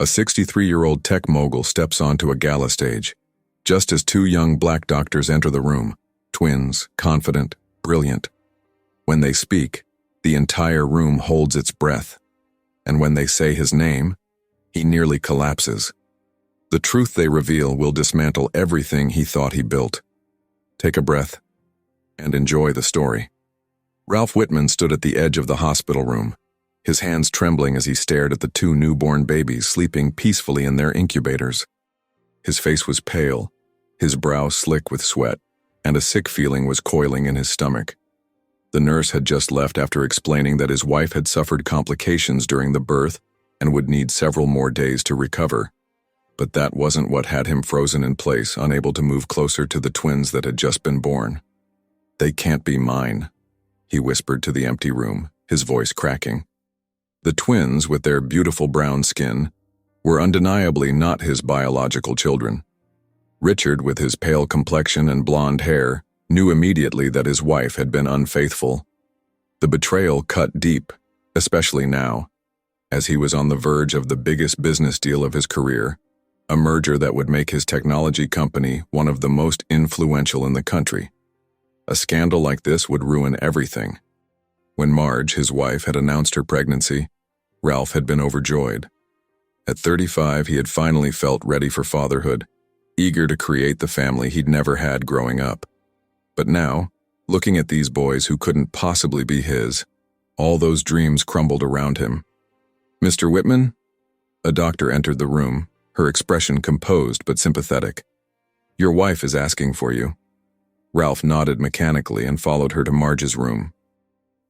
A 63-year-old tech mogul steps onto a gala stage, just as two young black doctors enter the room, twins, confident, brilliant. When they speak, the entire room holds its breath, and when they say his name, he nearly collapses. The truth they reveal will dismantle everything he thought he built. Take a breath and enjoy the story. Ralph Whitman stood at the edge of the hospital room, his hands trembling as he stared at the two newborn babies sleeping peacefully in their incubators. His face was pale, his brow slick with sweat, and a sick feeling was coiling in his stomach. The nurse had just left after explaining that his wife had suffered complications during the birth and would need several more days to recover. But that wasn't what had him frozen in place, unable to move closer to the twins that had just been born. "They can't be mine," he whispered to the empty room, his voice cracking. The twins, with their beautiful brown skin, were undeniably not his biological children. Richard, with his pale complexion and blonde hair, knew immediately that his wife had been unfaithful. The betrayal cut deep, especially now, as he was on the verge of the biggest business deal of his career, a merger that would make his technology company one of the most influential in the country. A scandal like this would ruin everything. When Marge, his wife, had announced her pregnancy, Ralph had been overjoyed. At 35, he had finally felt ready for fatherhood, eager to create the family he'd never had growing up. But now, looking at these boys who couldn't possibly be his, all those dreams crumbled around him. "Mr. Whitman?" A doctor entered the room, her expression composed but sympathetic. "Your wife is asking for you." Ralph nodded mechanically and followed her to Marge's room.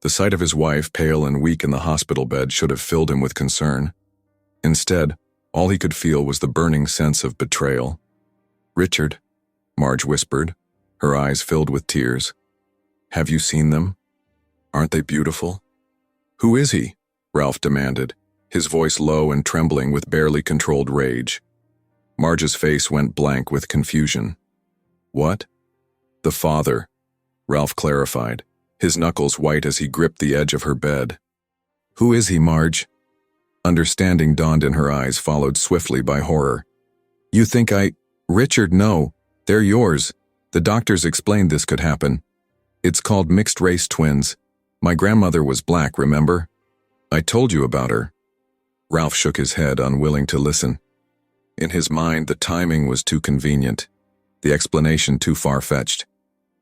The sight of his wife, pale and weak in the hospital bed, should have filled him with concern. Instead, all he could feel was the burning sense of betrayal. "Richard," Marge whispered, her eyes filled with tears. "Have you seen them? Aren't they beautiful?" "Who is he?" Ralph demanded, his voice low and trembling with barely controlled rage. Marge's face went blank with confusion. "What?" "The father," Ralph clarified, his knuckles white as he gripped the edge of her bed. "Who is he, Marge?" Understanding dawned in her eyes, followed swiftly by horror. "You think Richard, no, they're yours. The doctors explained this could happen. It's called mixed-race twins. My grandmother was black, remember? I told you about her." Ralph shook his head, unwilling to listen. In his mind, the timing was too convenient, the explanation too far-fetched.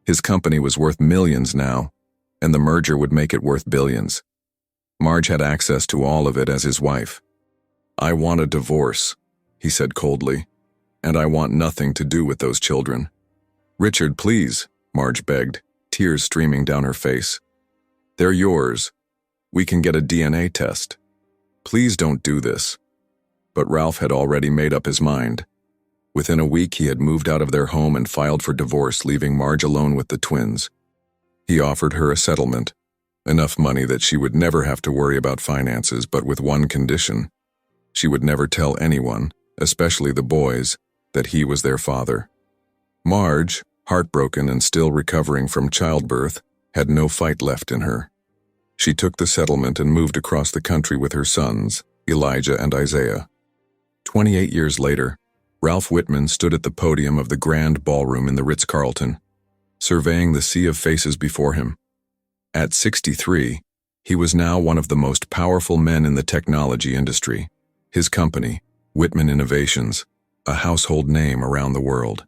His company was worth millions now, and the merger would make it worth billions. Marge had access to all of it as his wife. "I want a divorce," he said coldly, "and I want nothing to do with those children." "Richard, please," Marge begged, tears streaming down her face. "They're yours. We can get a DNA test. Please don't do this." But Ralph had already made up his mind. Within a week, he had moved out of their home and filed for divorce, leaving Marge alone with the twins. He offered her a settlement, enough money that she would never have to worry about finances, but with one condition. She would never tell anyone, especially the boys, that he was their father. Marge, heartbroken and still recovering from childbirth, had no fight left in her. She took the settlement and moved across the country with her sons, Elijah and Isaiah. 28 years later, Ralph Whitman stood at the podium of the grand ballroom in the Ritz-Carlton, surveying the sea of faces before him. At 63, he was now one of the most powerful men in the technology industry. His company, Whitman Innovations, a household name around the world.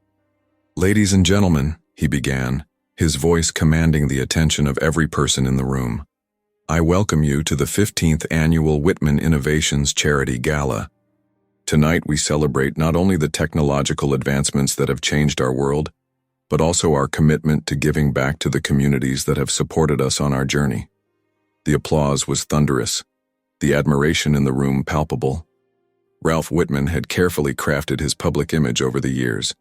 "Ladies and gentlemen," he began, his voice commanding the attention of every person in the room, "I welcome you to the 15th Annual Whitman Innovations Charity Gala. Tonight we celebrate not only the technological advancements that have changed our world, but also our commitment to giving back to the communities that have supported us on our journey." The applause was thunderous, the admiration in the room palpable. Ralph Whitman had carefully crafted his public image over the years,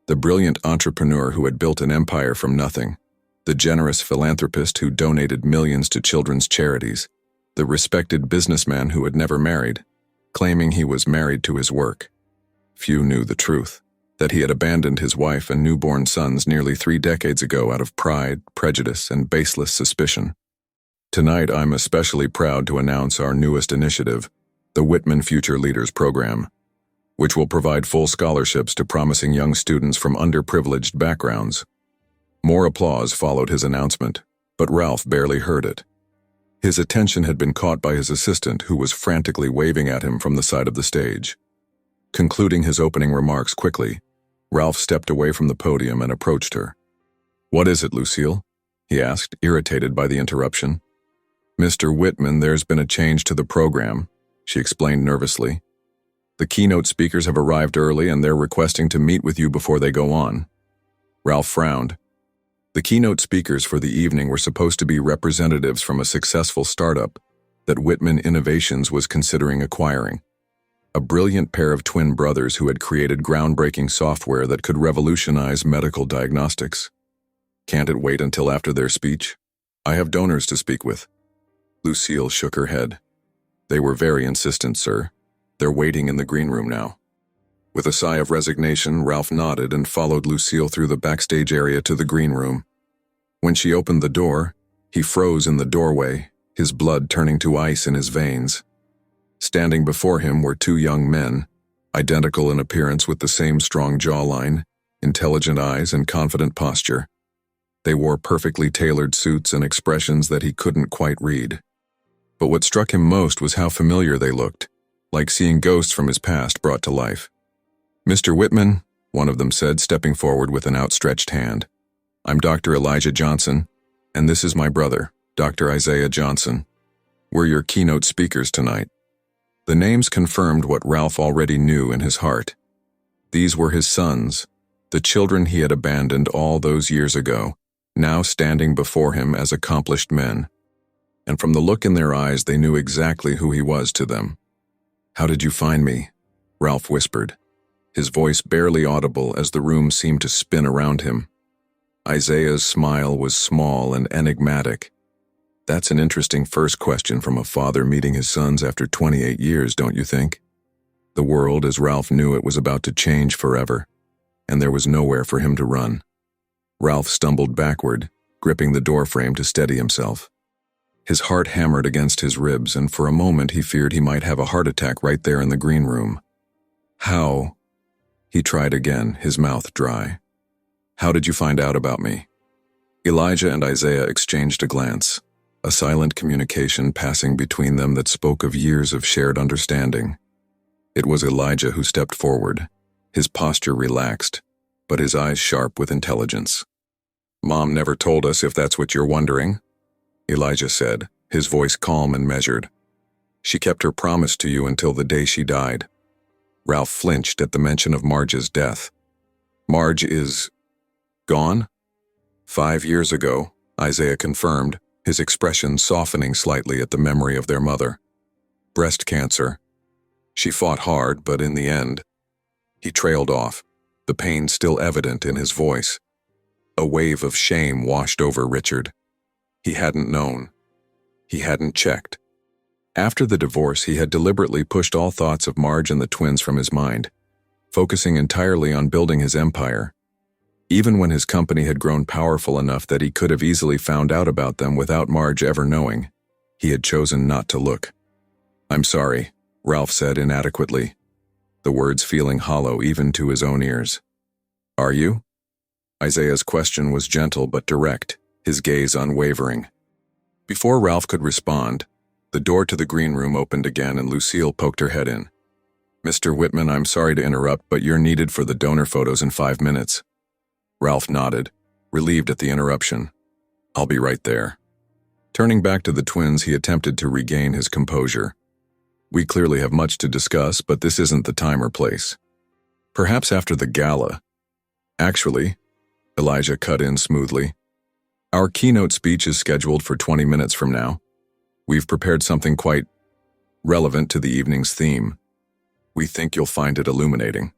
the brilliant entrepreneur who had built an empire from nothing, the generous philanthropist who donated millions to children's charities, the respected businessman who had never married, claiming he was married to his work. Few knew the truth, that he had abandoned his wife and newborn sons nearly 3 decades ago out of pride, prejudice, and baseless suspicion. Tonight, I'm especially proud to announce our newest initiative, the Whitman Future Leaders Program, which will provide full scholarships to promising young students from underprivileged backgrounds. More applause followed his announcement, but Ralph barely heard it. His attention had been caught by his assistant, who was frantically waving at him from the side of the stage. Concluding his opening remarks quickly, Ralph stepped away from the podium and approached her. "What is it, Lucille?" he asked, irritated by the interruption. "Mr. Whitman, there's been a change to the program," she explained nervously. "The keynote speakers have arrived early and they're requesting to meet with you before they go on." Ralph frowned. The keynote speakers for the evening were supposed to be representatives from a successful startup that Whitman Innovations was considering acquiring. A brilliant pair of twin brothers who had created groundbreaking software that could revolutionize medical diagnostics. "Can't it wait until after their speech? I have donors to speak with." Lucille shook her head. "They were very insistent, sir. They're waiting in the green room now." With a sigh of resignation, Ralph nodded and followed Lucille through the backstage area to the green room. When she opened the door, he froze in the doorway, his blood turning to ice in his veins. Standing before him were two young men, identical in appearance with the same strong jawline, intelligent eyes, and confident posture. They wore perfectly tailored suits and expressions that he couldn't quite read. But what struck him most was how familiar they looked, like seeing ghosts from his past brought to life. "Mr. Whitman," one of them said, stepping forward with an outstretched hand. "I'm Dr. Elijah Johnson, and this is my brother, Dr. Isaiah Johnson. We're your keynote speakers tonight." The names confirmed what Ralph already knew in his heart. These were his sons, the children he had abandoned all those years ago, now standing before him as accomplished men. And from the look in their eyes, they knew exactly who he was to them. "How did you find me?" Ralph whispered, his voice barely audible as the room seemed to spin around him. Isaiah's smile was small and enigmatic. "That's an interesting first question from a father meeting his sons after 28 years, don't you think?" The world, as Ralph knew it, was about to change forever, and there was nowhere for him to run. Ralph stumbled backward, gripping the doorframe to steady himself. His heart hammered against his ribs, and for a moment he feared he might have a heart attack right there in the green room. "How?" He tried again, his mouth dry. "How did you find out about me?" Elijah and Isaiah exchanged a glance, a silent communication passing between them that spoke of years of shared understanding. It was Elijah who stepped forward, his posture relaxed, but his eyes sharp with intelligence. "Mom never told us, if that's what you're wondering," Elijah said, his voice calm and measured. "She kept her promise to you until the day she died." Ralph flinched at the mention of Marge's death. "Marge is gone?" "5 years ago," Isaiah confirmed, his expression softening slightly at the memory of their mother. "Breast cancer. She fought hard, but in the end..." He trailed off, the pain still evident in his voice. A wave of shame washed over Richard. He hadn't known. He hadn't checked. After the divorce, he had deliberately pushed all thoughts of Marge and the twins from his mind, focusing entirely on building his empire. Even when his company had grown powerful enough that he could have easily found out about them without Marge ever knowing, he had chosen not to look. "I'm sorry," Ralph said inadequately, the words feeling hollow even to his own ears. "Are you?" Isaiah's question was gentle but direct, his gaze unwavering. Before Ralph could respond, the door to the green room opened again and Lucille poked her head in. "Mr. Whitman, I'm sorry to interrupt, but you're needed for the donor photos in 5 minutes. Ralph nodded, relieved at the interruption. "I'll be right there." Turning back to the twins, he attempted to regain his composure. "We clearly have much to discuss, but this isn't the time or place. Perhaps after the gala." "Actually," Elijah cut in smoothly, "our keynote speech is scheduled for 20 minutes from now. We've prepared something quite relevant to the evening's theme. We think you'll find it illuminating."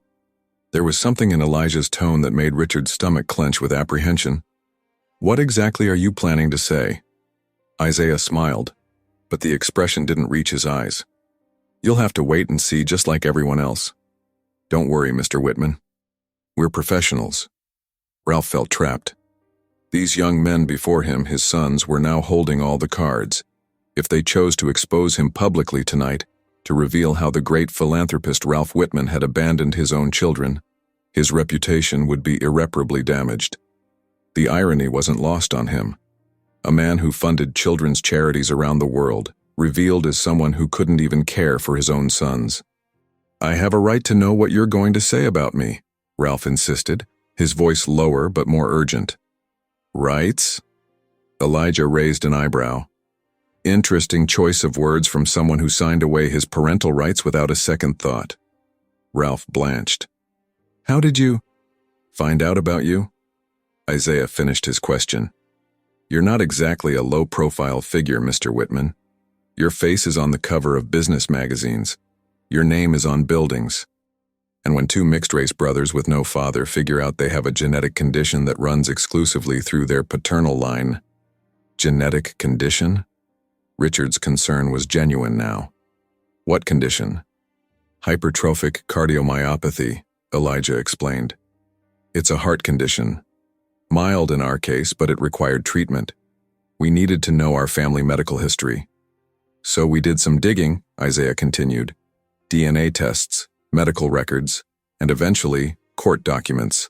There was something in Elijah's tone that made Richard's stomach clench with apprehension. "What exactly are you planning to say?" Isaiah smiled, but the expression didn't reach his eyes. "You'll have to wait and see, just like everyone else. Don't worry, Mr. Whitman. We're professionals." Ralph felt trapped. These young men before him, his sons, were now holding all the cards. If they chose to expose him publicly tonight, to reveal how the great philanthropist Ralph Whitman had abandoned his own children. His reputation would be irreparably damaged. The irony wasn't lost on him. A man who funded children's charities around the world, revealed as someone who couldn't even care for his own sons. "I have a right to know what you're going to say about me," Ralph insisted, his voice lower but more urgent. "Rights?" Elijah raised an eyebrow. Interesting choice of words from someone who signed away his parental rights without a second thought. Ralph blanched. "How did you find out about you?" Isaiah finished his question. "You're not exactly a low-profile figure, Mr. Whitman. Your face is on the cover of business magazines. Your name is on buildings. And when two mixed-race brothers with no father figure out they have a genetic condition that runs exclusively through their paternal line." Genetic condition? Richard's concern was genuine now. "What condition?" "Hypertrophic cardiomyopathy," Elijah explained. "It's a heart condition. Mild in our case, but it required treatment. We needed to know our family medical history. So we did some digging," Isaiah continued. "DNA tests, medical records, and eventually, court documents."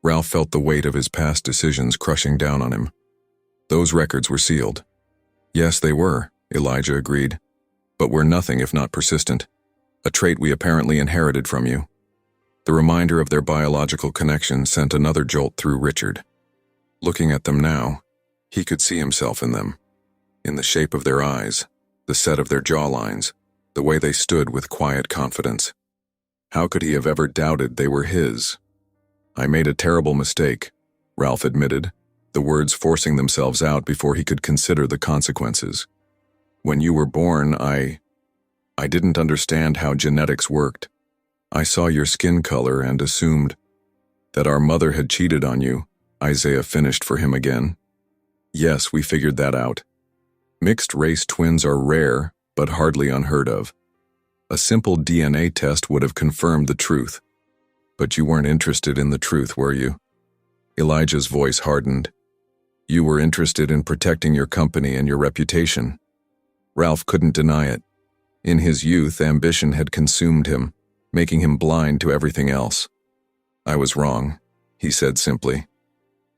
Ralph felt the weight of his past decisions crushing down on him. "Those records were sealed." "Yes, they were," Elijah agreed. "But we're nothing if not persistent. A trait we apparently inherited from you." The reminder of their biological connection sent another jolt through Richard. Looking at them now, he could see himself in them. In the shape of their eyes, the set of their jawlines, the way they stood with quiet confidence. How could he have ever doubted they were his? "I made a terrible mistake," Ralph admitted, the words forcing themselves out before he could consider the consequences. "When you were born, I didn't understand how genetics worked. I saw your skin color and assumed that our mother had cheated on you," Isaiah finished for him again. "Yes, we figured that out. Mixed-race twins are rare, but hardly unheard of. A simple DNA test would have confirmed the truth. But you weren't interested in the truth, were you?" Elijah's voice hardened. "You were interested in protecting your company and your reputation." Ralph couldn't deny it. In his youth, ambition had consumed him, making him blind to everything else. "I was wrong," he said simply.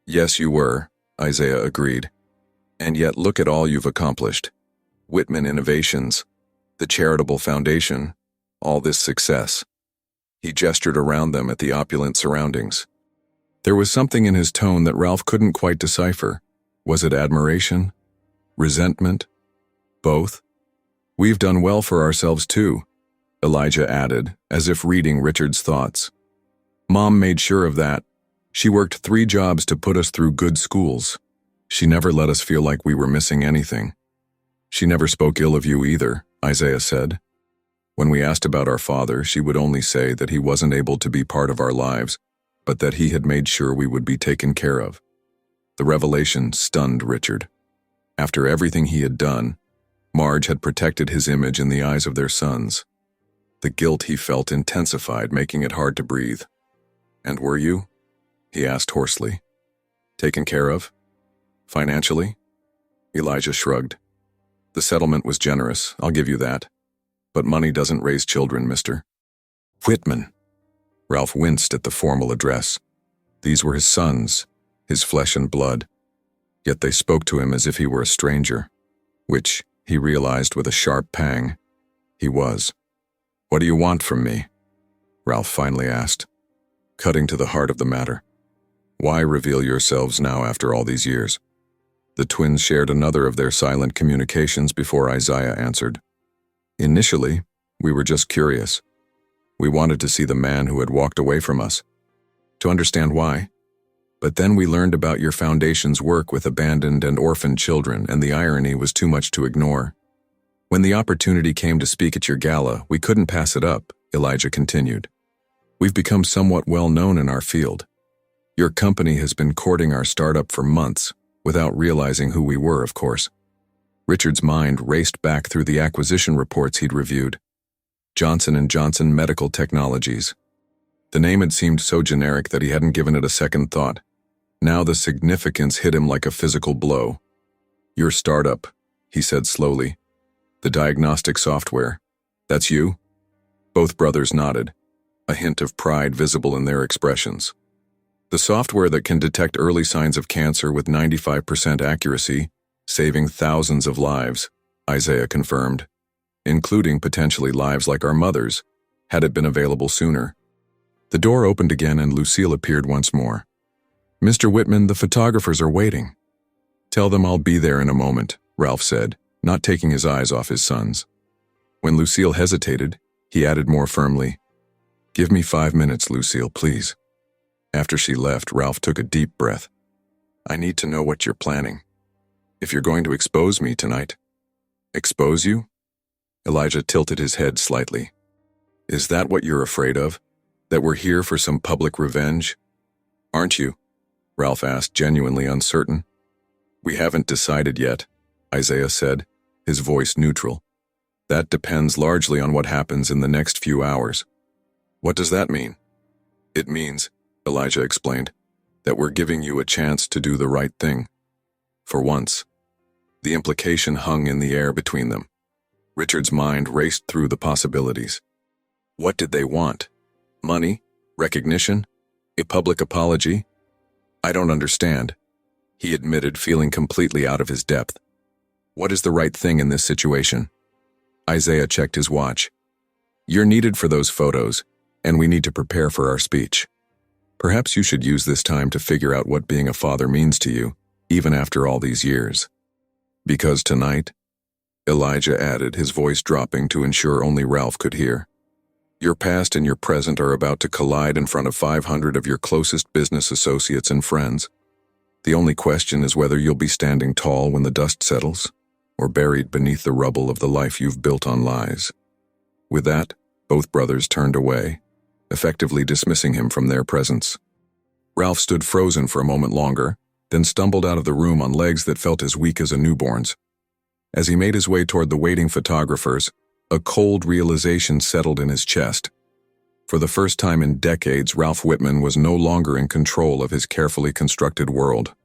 "Yes, you were," Isaiah agreed. "And yet look at all you've accomplished. Whitman Innovations, the charitable foundation, all this success." He gestured around them at the opulent surroundings. There was something in his tone that Ralph couldn't quite decipher. Was it admiration? Resentment? Both? "We've done well for ourselves too," Elijah added, as if reading Richard's thoughts. "Mom made sure of that. She worked 3 jobs to put us through good schools. She never let us feel like we were missing anything." "She never spoke ill of you either," Isaiah said. "When we asked about our father, she would only say that he wasn't able to be part of our lives, but that he had made sure we would be taken care of." The revelation stunned Richard. After everything he had done, Marge had protected his image in the eyes of their sons. The guilt he felt intensified, making it hard to breathe. "And were you?" he asked hoarsely. "Taken care of? Financially?" Elijah shrugged. "The settlement was generous, I'll give you that. But money doesn't raise children, Mr. Whitman." Ralph winced at the formal address. These were his sons, his flesh and blood. Yet they spoke to him as if he were a stranger, which, he realized with a sharp pang, he was. "What do you want from me?" Ralph finally asked, cutting to the heart of the matter. "Why reveal yourselves now after all these years?" The twins shared another of their silent communications before Isaiah answered. "Initially, we were just curious. We wanted to see the man who had walked away from us, to understand why. But then we learned about your foundation's work with abandoned and orphaned children, and the irony was too much to ignore. When the opportunity came to speak at your gala, we couldn't pass it up," Elijah continued. "We've become somewhat well known in our field. Your company has been courting our startup for months, without realizing who we were, of course." Richard's mind raced back through the acquisition reports he'd reviewed. Johnson & Johnson Medical Technologies. The name had seemed so generic that he hadn't given it a second thought. Now the significance hit him like a physical blow. "Your startup," he said slowly. "The diagnostic software. That's you? Both brothers nodded, a hint of pride visible in their expressions. The software that can detect early signs of cancer with 95% accuracy, saving thousands of lives, Isaiah confirmed, including potentially lives like our mother's, had it been available sooner. The door opened again and Lucille appeared once more. Mr. Whitman, the photographers are waiting. Tell them I'll be there in a moment, Ralph said, not taking his eyes off his sons. When Lucille hesitated, he added more firmly, Give me 5 minutes, Lucille, please. After she left, Ralph took a deep breath. I need to know what you're planning. If you're going to expose me tonight. Expose you? Elijah tilted his head slightly. Is that what you're afraid of? That we're here for some public revenge? Aren't you? Ralph asked, genuinely uncertain. We haven't decided yet, Isaiah said, his voice neutral. That depends largely on what happens in the next few hours. What does that mean? It means, Elijah explained, that we're giving you a chance to do the right thing. For once. The implication hung in the air between them. Richard's mind raced through the possibilities. What did they want? Money? Recognition? A public apology? I don't understand, he admitted, feeling completely out of his depth. What is the right thing in this situation? Isaiah checked his watch. You're needed for those photos, and we need to prepare for our speech. Perhaps you should use this time to figure out what being a father means to you, even after all these years. Because tonight, Elijah added, his voice dropping to ensure only Ralph could hear, your past and your present are about to collide in front of 500 of your closest business associates and friends. The only question is whether you'll be standing tall when the dust settles, or buried beneath the rubble of the life you've built on lies. With that, both brothers turned away, effectively dismissing him from their presence. Ralph stood frozen for a moment longer, then stumbled out of the room on legs that felt as weak as a newborn's. As he made his way toward the waiting photographers, a cold realization settled in his chest. For the first time in decades, Ralph Whitman was no longer in control of his carefully constructed world.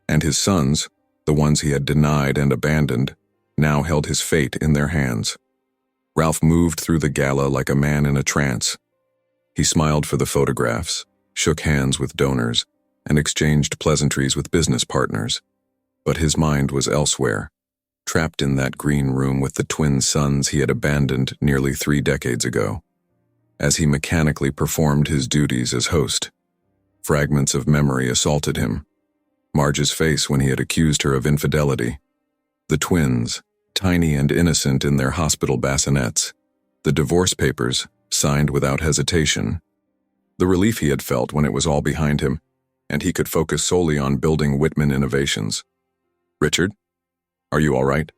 And his sons, the ones he had denied and abandoned, now held his fate in their hands. Ralph moved through the gala like a man in a trance. He smiled for the photographs, shook hands with donors, and exchanged pleasantries with business partners. But his mind was elsewhere, trapped in that green room with the twin sons he had abandoned nearly 3 decades ago. As he mechanically performed his duties as host, fragments of memory assaulted him. Marge's face when he had accused her of infidelity. The twins, tiny and innocent in their hospital bassinets. The divorce papers, signed without hesitation. The relief he had felt when it was all behind him, and he could focus solely on building Whitman Innovations. Richard? Are you all right?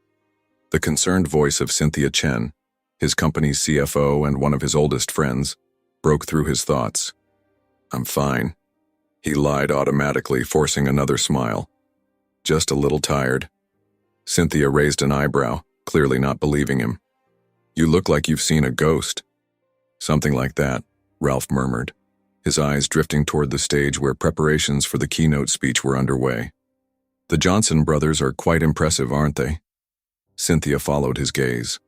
The concerned voice of Cynthia Chen, his company's CFO and one of his oldest friends, broke through his thoughts. I'm fine. He lied automatically, forcing another smile. Just a little tired. Cynthia raised an eyebrow, clearly not believing him. You look like you've seen a ghost. Something like that, Ralph murmured, his eyes drifting toward the stage where preparations for the keynote speech were underway. The Johnson brothers are quite impressive, aren't they? Cynthia followed his gaze.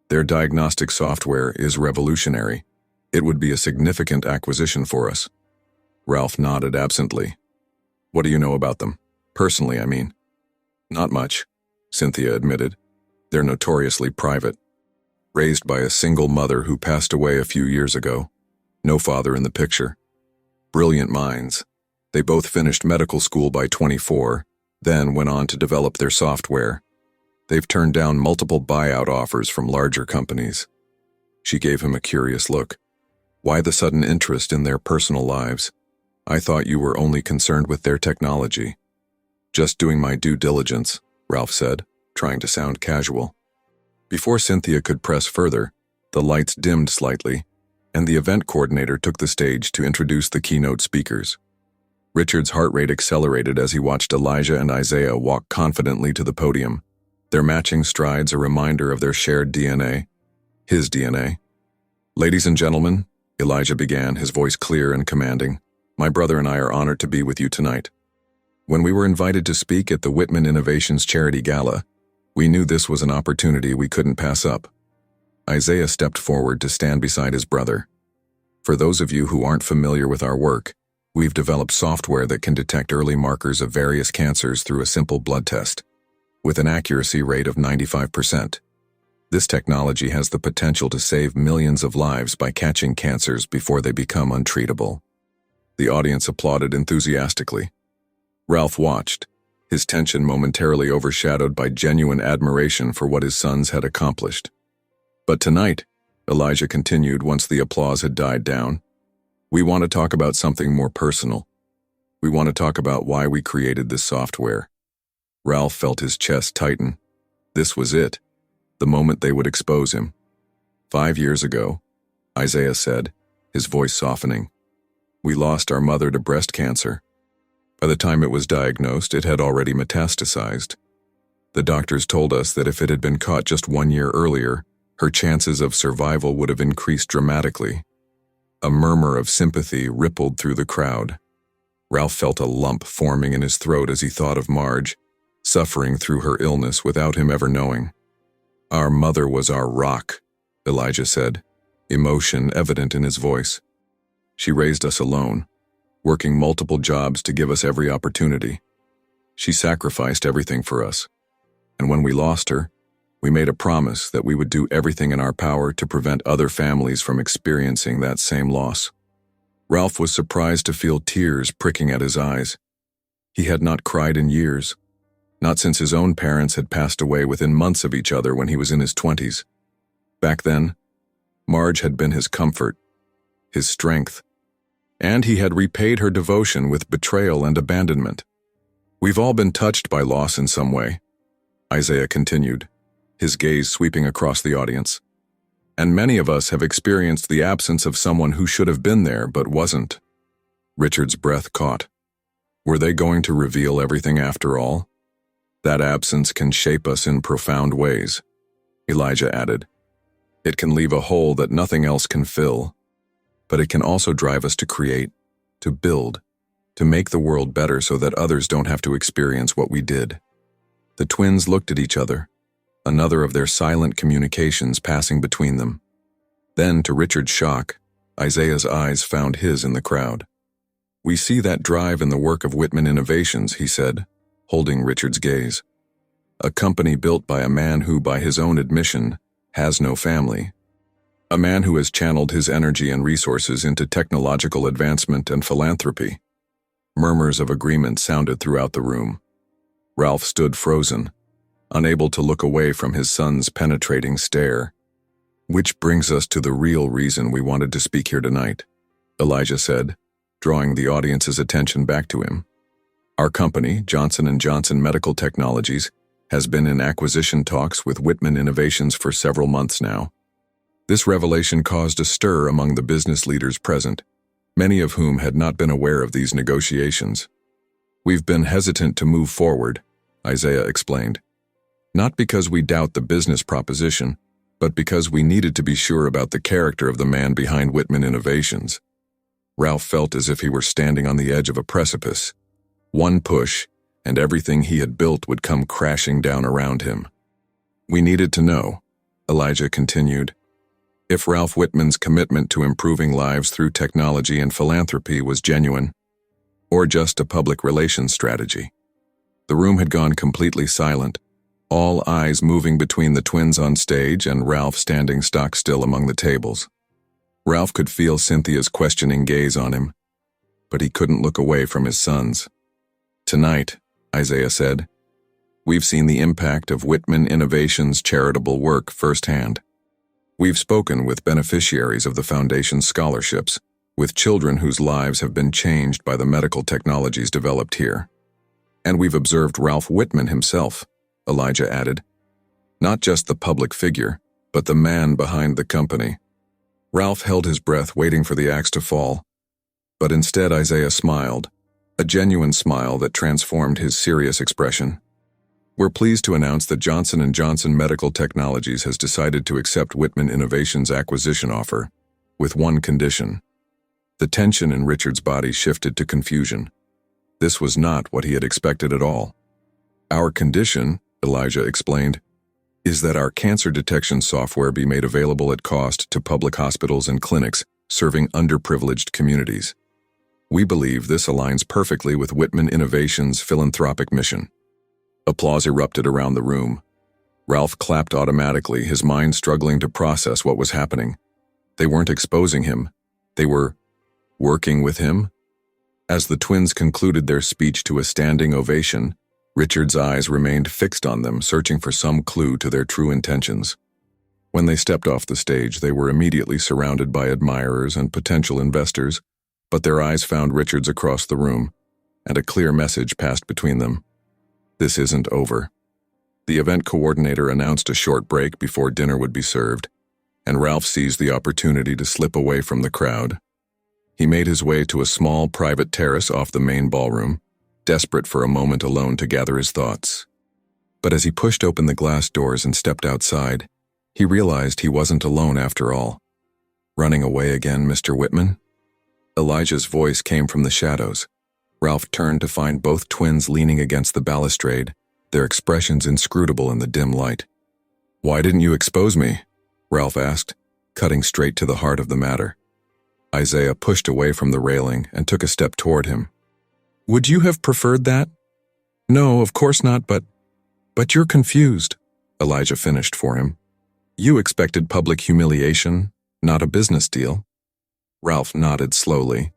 Their diagnostic software is revolutionary. It would be a significant acquisition for us. Ralph nodded absently. What do you know about them? Personally, I mean. Not much, Cynthia admitted. They're notoriously private. Raised by a single mother who passed away a few years ago. No father in the picture. Brilliant minds. They both finished medical school by 24, then went on to develop their software. They've turned down multiple buyout offers from larger companies. She gave him a curious look. Why the sudden interest in their personal lives? I thought you were only concerned with their technology. Just doing my due diligence, Ralph said, trying to sound casual. Before Cynthia could press further, the lights dimmed slightly, and the event coordinator took the stage to introduce the keynote speakers. Richard's heart rate accelerated as he watched Elijah and Isaiah walk confidently to the podium, their matching strides a reminder of their shared DNA, his DNA. Ladies and gentlemen, Elijah began, his voice clear and commanding, my brother and I are honored to be with you tonight. When we were invited to speak at the Whitman Innovations Charity Gala, we knew this was an opportunity we couldn't pass up. Isaiah stepped forward to stand beside his brother. For those of you who aren't familiar with our work, we've developed software that can detect early markers of various cancers through a simple blood test, with an accuracy rate of 95%. This technology has the potential to save millions of lives by catching cancers before they become untreatable. The audience applauded enthusiastically. Ralph watched, his tension momentarily overshadowed by genuine admiration for what his sons had accomplished. But tonight, Elijah continued once the applause had died down, we want to talk about something more personal. We want to talk about why we created this software. Ralph felt his chest tighten. This was it, the moment they would expose him. 5 years ago, Isaiah said, his voice softening, we lost our mother to breast cancer. By the time it was diagnosed, it had already metastasized. The doctors told us that if it had been caught just 1 year earlier, her chances of survival would have increased dramatically. A murmur of sympathy rippled through the crowd. Ralph felt a lump forming in his throat as he thought of Marge, suffering through her illness without him ever knowing. Our mother was our rock, Elijah said, emotion evident in his voice. She raised us alone, working multiple jobs to give us every opportunity. She sacrificed everything for us. And when we lost her, we made a promise that we would do everything in our power to prevent other families from experiencing that same loss. Ralph was surprised to feel tears pricking at his eyes. He had not cried in years, not since his own parents had passed away within months of each other when he was in his 20s. Back then, Marge had been his comfort, his strength, and he had repaid her devotion with betrayal and abandonment. We've all been touched by loss in some way, Isaiah continued, his gaze sweeping across the audience. And many of us have experienced the absence of someone who should have been there but wasn't. Richard's breath caught. Were they going to reveal everything after all? That absence can shape us in profound ways, Elijah added. It can leave a hole that nothing else can fill, but it can also drive us to create, to build, to make the world better so that others don't have to experience what we did. The twins looked at each other, another of their silent communications passing between them. Then, to Richard's shock, Isaiah's eyes found his in the crowd. We see that drive in the work of Whitman Innovations, he said, holding Richard's gaze. A company built by a man who, by his own admission, has no family. A man who has channeled his energy and resources into technological advancement and philanthropy. Murmurs of agreement sounded throughout the room. Ralph stood frozen, unable to look away from his son's penetrating stare. Which brings us to the real reason we wanted to speak here tonight, Elijah said, drawing the audience's attention back to him. Our company, Johnson & Johnson Medical Technologies, has been in acquisition talks with Whitman Innovations for several months now. This revelation caused a stir among the business leaders present, many of whom had not been aware of these negotiations. We've been hesitant to move forward, Isaiah explained. Not because we doubt the business proposition, but because we needed to be sure about the character of the man behind Whitman Innovations. Ralph felt as if he were standing on the edge of a precipice. One push, and everything he had built would come crashing down around him. We needed to know, Elijah continued, if Ralph Whitman's commitment to improving lives through technology and philanthropy was genuine, or just a public relations strategy. The room had gone completely silent, all eyes moving between the twins on stage and Ralph standing stock still among the tables. Ralph could feel Cynthia's questioning gaze on him, but he couldn't look away from his sons. Tonight, Isaiah said, we've seen the impact of Whitman Innovations' charitable work firsthand. We've spoken with beneficiaries of the Foundation's scholarships, with children whose lives have been changed by the medical technologies developed here. And we've observed Ralph Whitman himself, Elijah added. Not just the public figure, but the man behind the company. Ralph held his breath waiting for the axe to fall, but instead Isaiah smiled, a genuine smile that transformed his serious expression. We're pleased to announce that Johnson & Johnson Medical Technologies has decided to accept Whitman Innovations' acquisition offer, with one condition. The tension in Richard's body shifted to confusion. This was not what he had expected at all. Our condition, Elijah explained, is that our cancer detection software be made available at cost to public hospitals and clinics serving underprivileged communities. We believe this aligns perfectly with Whitman Innovations' philanthropic mission. Applause erupted around the room. Ralph clapped automatically, his mind struggling to process what was happening. They weren't exposing him. They were working with him. As the twins concluded their speech to a standing ovation, Richard's eyes remained fixed on them, searching for some clue to their true intentions. When they stepped off the stage, they were immediately surrounded by admirers and potential investors, but their eyes found Richard's across the room, and a clear message passed between them. This isn't over. The event coordinator announced a short break before dinner would be served, and Ralph seized the opportunity to slip away from the crowd. He made his way to a small private terrace off the main ballroom, desperate for a moment alone to gather his thoughts. But as he pushed open the glass doors and stepped outside, he realized he wasn't alone after all. Running away again, Mr. Whitman? Elijah's voice came from the shadows. Ralph turned to find both twins leaning against the balustrade, their expressions inscrutable in the dim light. "Why didn't you expose me?" Ralph asked, cutting straight to the heart of the matter. Isaiah pushed away from the railing and took a step toward him. "Would you have preferred that?" "No, of course not, but you're confused," Elijah finished for him. "You expected public humiliation, not a business deal." Ralph nodded slowly.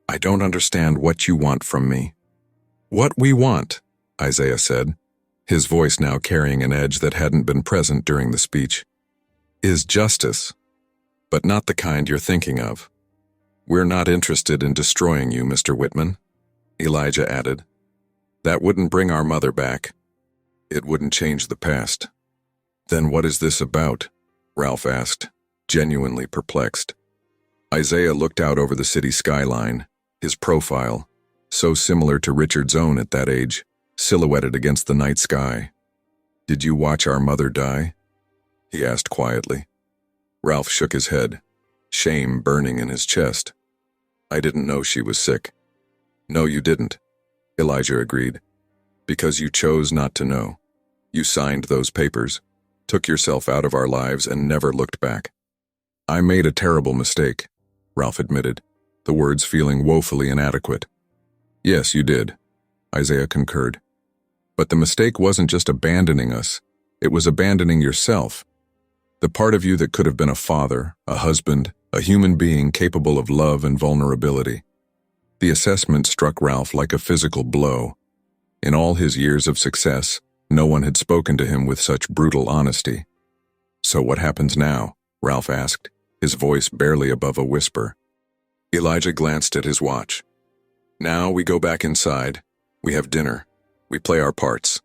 "I don't understand what you want from me." "What we want," Isaiah said, his voice now carrying an edge that hadn't been present during the speech, "is justice, but not the kind you're thinking of. We're not interested in destroying you, Mr. Whitman," Elijah added. "That wouldn't bring our mother back. It wouldn't change the past." "Then what is this about?" Ralph asked, genuinely perplexed. Isaiah looked out over the city skyline, his profile, so similar to Richard's own at that age, silhouetted against the night sky. "Did you watch our mother die?" he asked quietly. Ralph shook his head, shame burning in his chest. "I didn't know she was sick." "No, you didn't," Elijah agreed. "Because you chose not to know. You signed those papers, took yourself out of our lives, and never looked back." "I made a terrible mistake," Ralph admitted, the words feeling woefully inadequate. "Yes, you did," Isaiah concurred. "But the mistake wasn't just abandoning us, it was abandoning yourself. The part of you that could have been a father, a husband, a human being capable of love and vulnerability." The assessment struck Ralph like a physical blow. In all his years of success, no one had spoken to him with such brutal honesty. "So what happens now?" Ralph asked, his voice barely above a whisper. Elijah glanced at his watch. "Now we go back inside, we have dinner, we play our parts.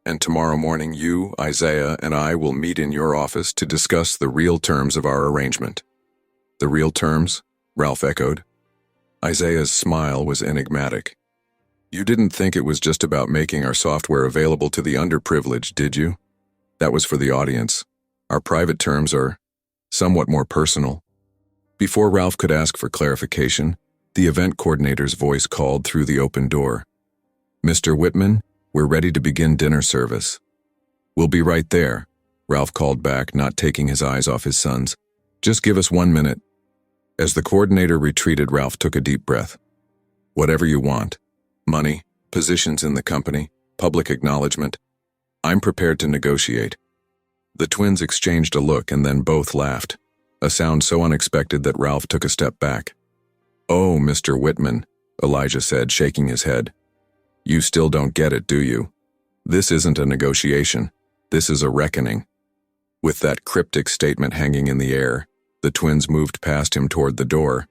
And tomorrow morning you, Isaiah, and I will meet in your office to discuss the real terms of our arrangement." "The real terms?" Ralph echoed. Isaiah's smile was enigmatic. "You didn't think it was just about making our software available to the underprivileged, did you? That was for the audience. Our private terms are somewhat more personal." Before Ralph could ask for clarification, the event coordinator's voice called through the open door. "Mr. Whitman, we're ready to begin dinner service." "We'll be right there," Ralph called back, not taking his eyes off his sons. "Just give us 1 minute." As the coordinator retreated, Ralph took a deep breath. "Whatever you want. Money, positions in the company, public acknowledgement. I'm prepared to negotiate." The twins exchanged a look and then both laughed, a sound so unexpected that Ralph took a step back. "Oh, Mr. Whitman," Elijah said, shaking his head. "You still don't get it, do you? This isn't a negotiation. This is a reckoning." With that cryptic statement hanging in the air, the twins moved past him toward the door,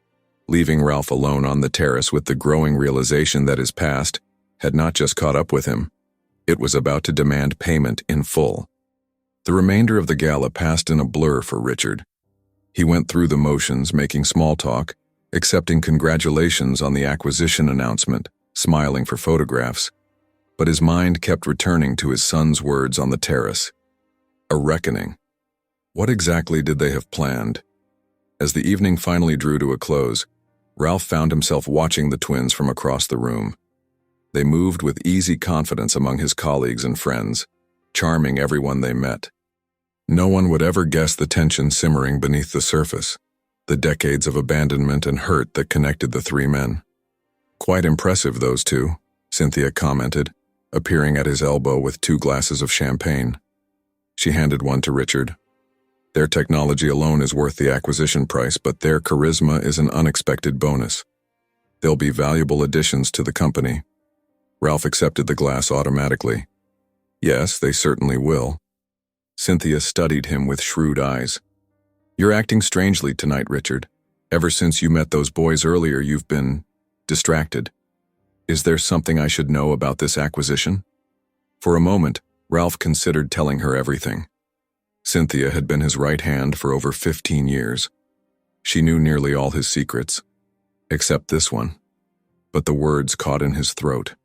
leaving Ralph alone on the terrace with the growing realization that his past had not just caught up with him. It was about to demand payment in full. The remainder of the gala passed in a blur for Richard. He went through the motions, making small talk, accepting congratulations on the acquisition announcement, smiling for photographs, but his mind kept returning to his son's words on the terrace. A reckoning. What exactly did they have planned? As the evening finally drew to a close, Ralph found himself watching the twins from across the room. They moved with easy confidence among his colleagues and friends, charming everyone they met, No one would ever guess the tension simmering beneath the surface, the decades of abandonment and hurt that connected the three men. Quite impressive, those two, Cynthia commented, appearing at his elbow with 2 glasses of champagne. She handed one to Richard. Their technology alone is worth the acquisition price, but their charisma is an unexpected bonus. They'll be valuable additions to the company. Ralph accepted the glass automatically. Yes, they certainly will. Cynthia studied him with shrewd eyes. You're acting strangely tonight, Richard. Ever since you met those boys earlier, you've been distracted. Is there something I should know about this acquisition? For a moment, Ralph considered telling her everything. Cynthia had been his right hand for over 15 years. She knew nearly all his secrets, except this one. But the words caught in his throat.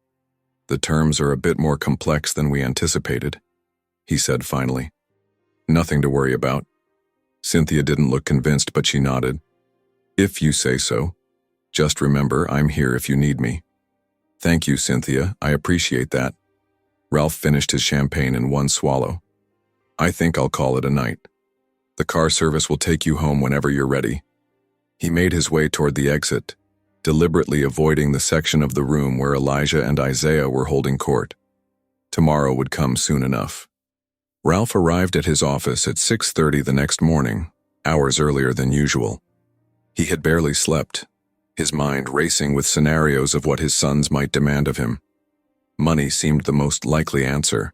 The terms are a bit more complex than we anticipated, he said finally. Nothing to worry about. Cynthia didn't look convinced, but she nodded. If you say so. Just remember, I'm here if you need me. Thank you, Cynthia. I appreciate that. Ralph finished his champagne in one swallow. I think I'll call it a night. The car service will take you home whenever you're ready. He made his way toward the exit, deliberately avoiding the section of the room where Elijah and Isaiah were holding court. Tomorrow would come soon enough. Ralph arrived at his office at 6:30 the next morning, hours earlier than usual. He had barely slept, his mind racing with scenarios of what his sons might demand of him. Money seemed the most likely answer,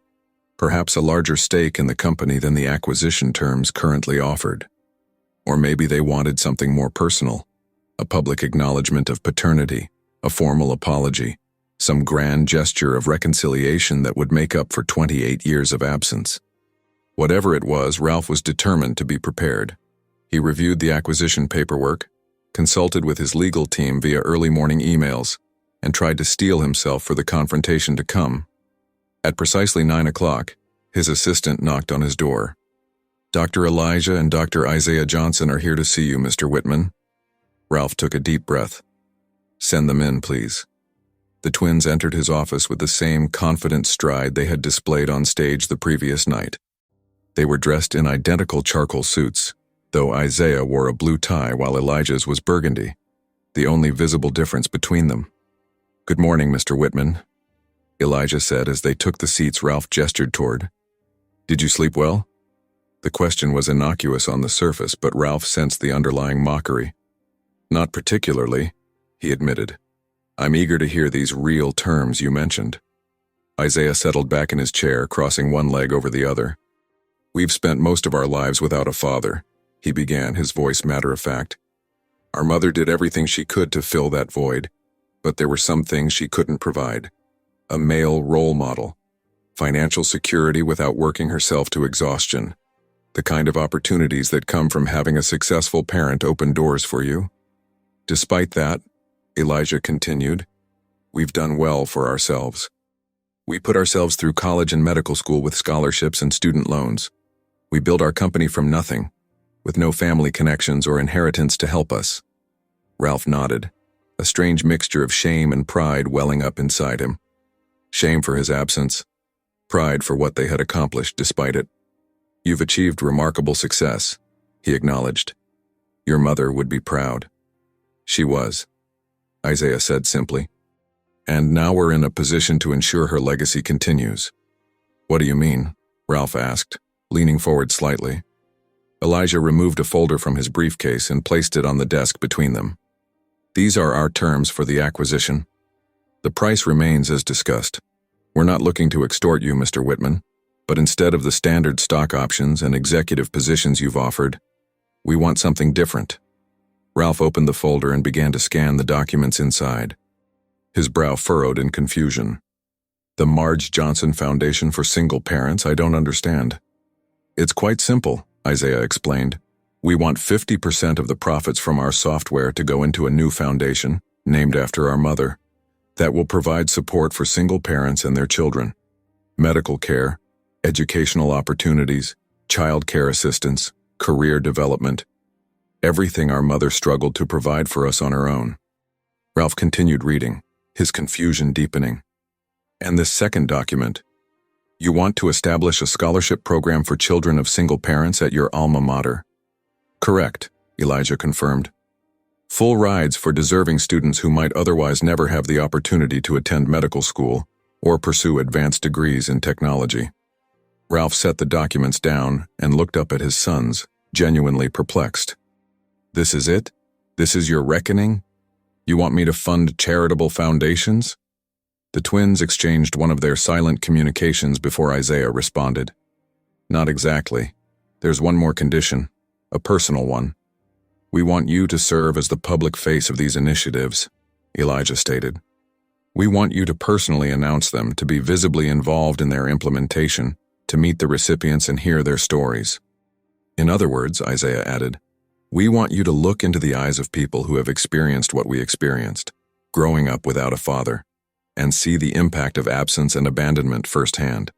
perhaps a larger stake in the company than the acquisition terms currently offered. Or maybe they wanted something more personal, a public acknowledgement of paternity, a formal apology, some grand gesture of reconciliation that would make up for 28 years of absence. Whatever it was, Ralph was determined to be prepared. He reviewed the acquisition paperwork, consulted with his legal team via early morning emails, and tried to steel himself for the confrontation to come. At precisely 9 o'clock, his assistant knocked on his door. Dr. Elijah and Dr. Isaiah Johnson are here to see you, Mr. Whitman. Ralph took a deep breath. Send them in, please. The twins entered his office with the same confident stride they had displayed on stage the previous night. They were dressed in identical charcoal suits, though Isaiah wore a blue tie while Elijah's was burgundy, the only visible difference between them. Good morning, Mr. Whitman, Elijah said as they took the seats Ralph gestured toward. Did you sleep well? The question was innocuous on the surface, but Ralph sensed the underlying mockery. Not particularly, he admitted. I'm eager to hear these real terms you mentioned. Isaiah settled back in his chair, crossing one leg over the other. We've spent most of our lives without a father, he began, his voice matter-of-fact. Our mother did everything she could to fill that void, but there were some things she couldn't provide. A male role model, financial security without working herself to exhaustion, the kind of opportunities that come from having a successful parent open doors for you. Despite that, Elijah continued, we've done well for ourselves. We put ourselves through college and medical school with scholarships and student loans. We built our company from nothing, with no family connections or inheritance to help us. Ralph nodded, a strange mixture of shame and pride welling up inside him. Shame for his absence, pride for what they had accomplished despite it. You've achieved remarkable success, he acknowledged. Your mother would be proud. She was, Isaiah said simply. And now we're in a position to ensure her legacy continues. What do you mean? Ralph asked, leaning forward slightly. Elijah removed a folder from his briefcase and placed it on the desk between them. These are our terms for the acquisition. The price remains as discussed. We're not looking to extort you, Mr. Whitman, but instead of the standard stock options and executive positions you've offered, we want something different. Ralph opened the folder and began to scan the documents inside. His brow furrowed in confusion. The Marge Johnson Foundation for Single Parents, I don't understand. It's quite simple, Isaiah explained. We want 50% of the profits from our software to go into a new foundation, named after our mother, that will provide support for single parents and their children. Medical care, educational opportunities, child care assistance, career development. Everything our mother struggled to provide for us on her own. Ralph continued reading, his confusion deepening. And this second document. You want to establish a scholarship program for children of single parents at your alma mater? Correct, Elijah confirmed. Full rides for deserving students who might otherwise never have the opportunity to attend medical school or pursue advanced degrees in technology. Ralph set the documents down and looked up at his sons, genuinely perplexed. This is it? This is your reckoning? You want me to fund charitable foundations? The twins exchanged one of their silent communications before Isaiah responded. Not exactly. There's one more condition, a personal one. We want you to serve as the public face of these initiatives, Elijah stated. We want you to personally announce them, to be visibly involved in their implementation, to meet the recipients and hear their stories. In other words, Isaiah added, we want you to look into the eyes of people who have experienced what we experienced, growing up without a father, and see the impact of absence and abandonment firsthand.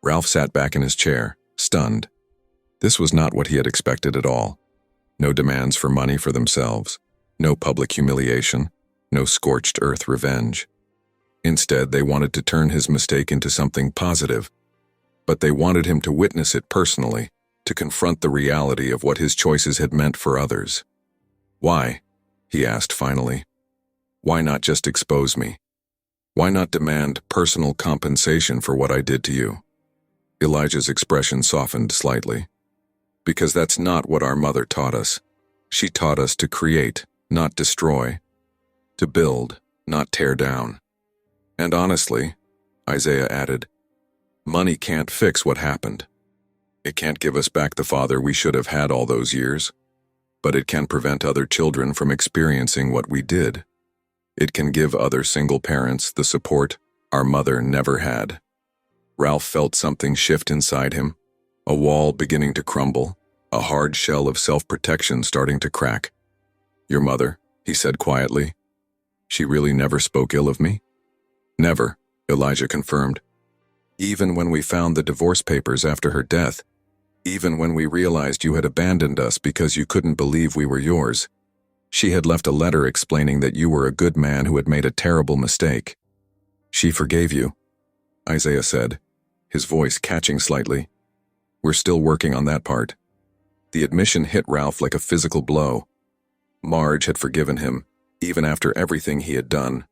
Ralph sat back in his chair, stunned. This was not what he had expected at all. No demands for money for themselves, no public humiliation, no scorched earth revenge. Instead, they wanted to turn his mistake into something positive, but they wanted him to witness it personally, to confront the reality of what his choices had meant for others. Why? He asked finally. Why not just expose me? Why not demand personal compensation for what I did to you? Elijah's expression softened slightly. Because that's not what our mother taught us. She taught us to create, not destroy. To build, not tear down. And honestly, Isaiah added, money can't fix what happened. It can't give us back the father we should have had all those years, but it can prevent other children from experiencing what we did. It can give other single parents the support our mother never had. Ralph felt something shift inside him, a wall beginning to crumble, a hard shell of self-protection starting to crack. Your mother, he said quietly. She really never spoke ill of me? Never, Elijah confirmed. Even when we found the divorce papers after her death, even when we realized you had abandoned us because you couldn't believe we were yours, she had left a letter explaining that you were a good man who had made a terrible mistake. She forgave you, Isaiah said, his voice catching slightly. We're still working on that part. The admission hit Ralph like a physical blow. Marge had forgiven him, even after everything he had done.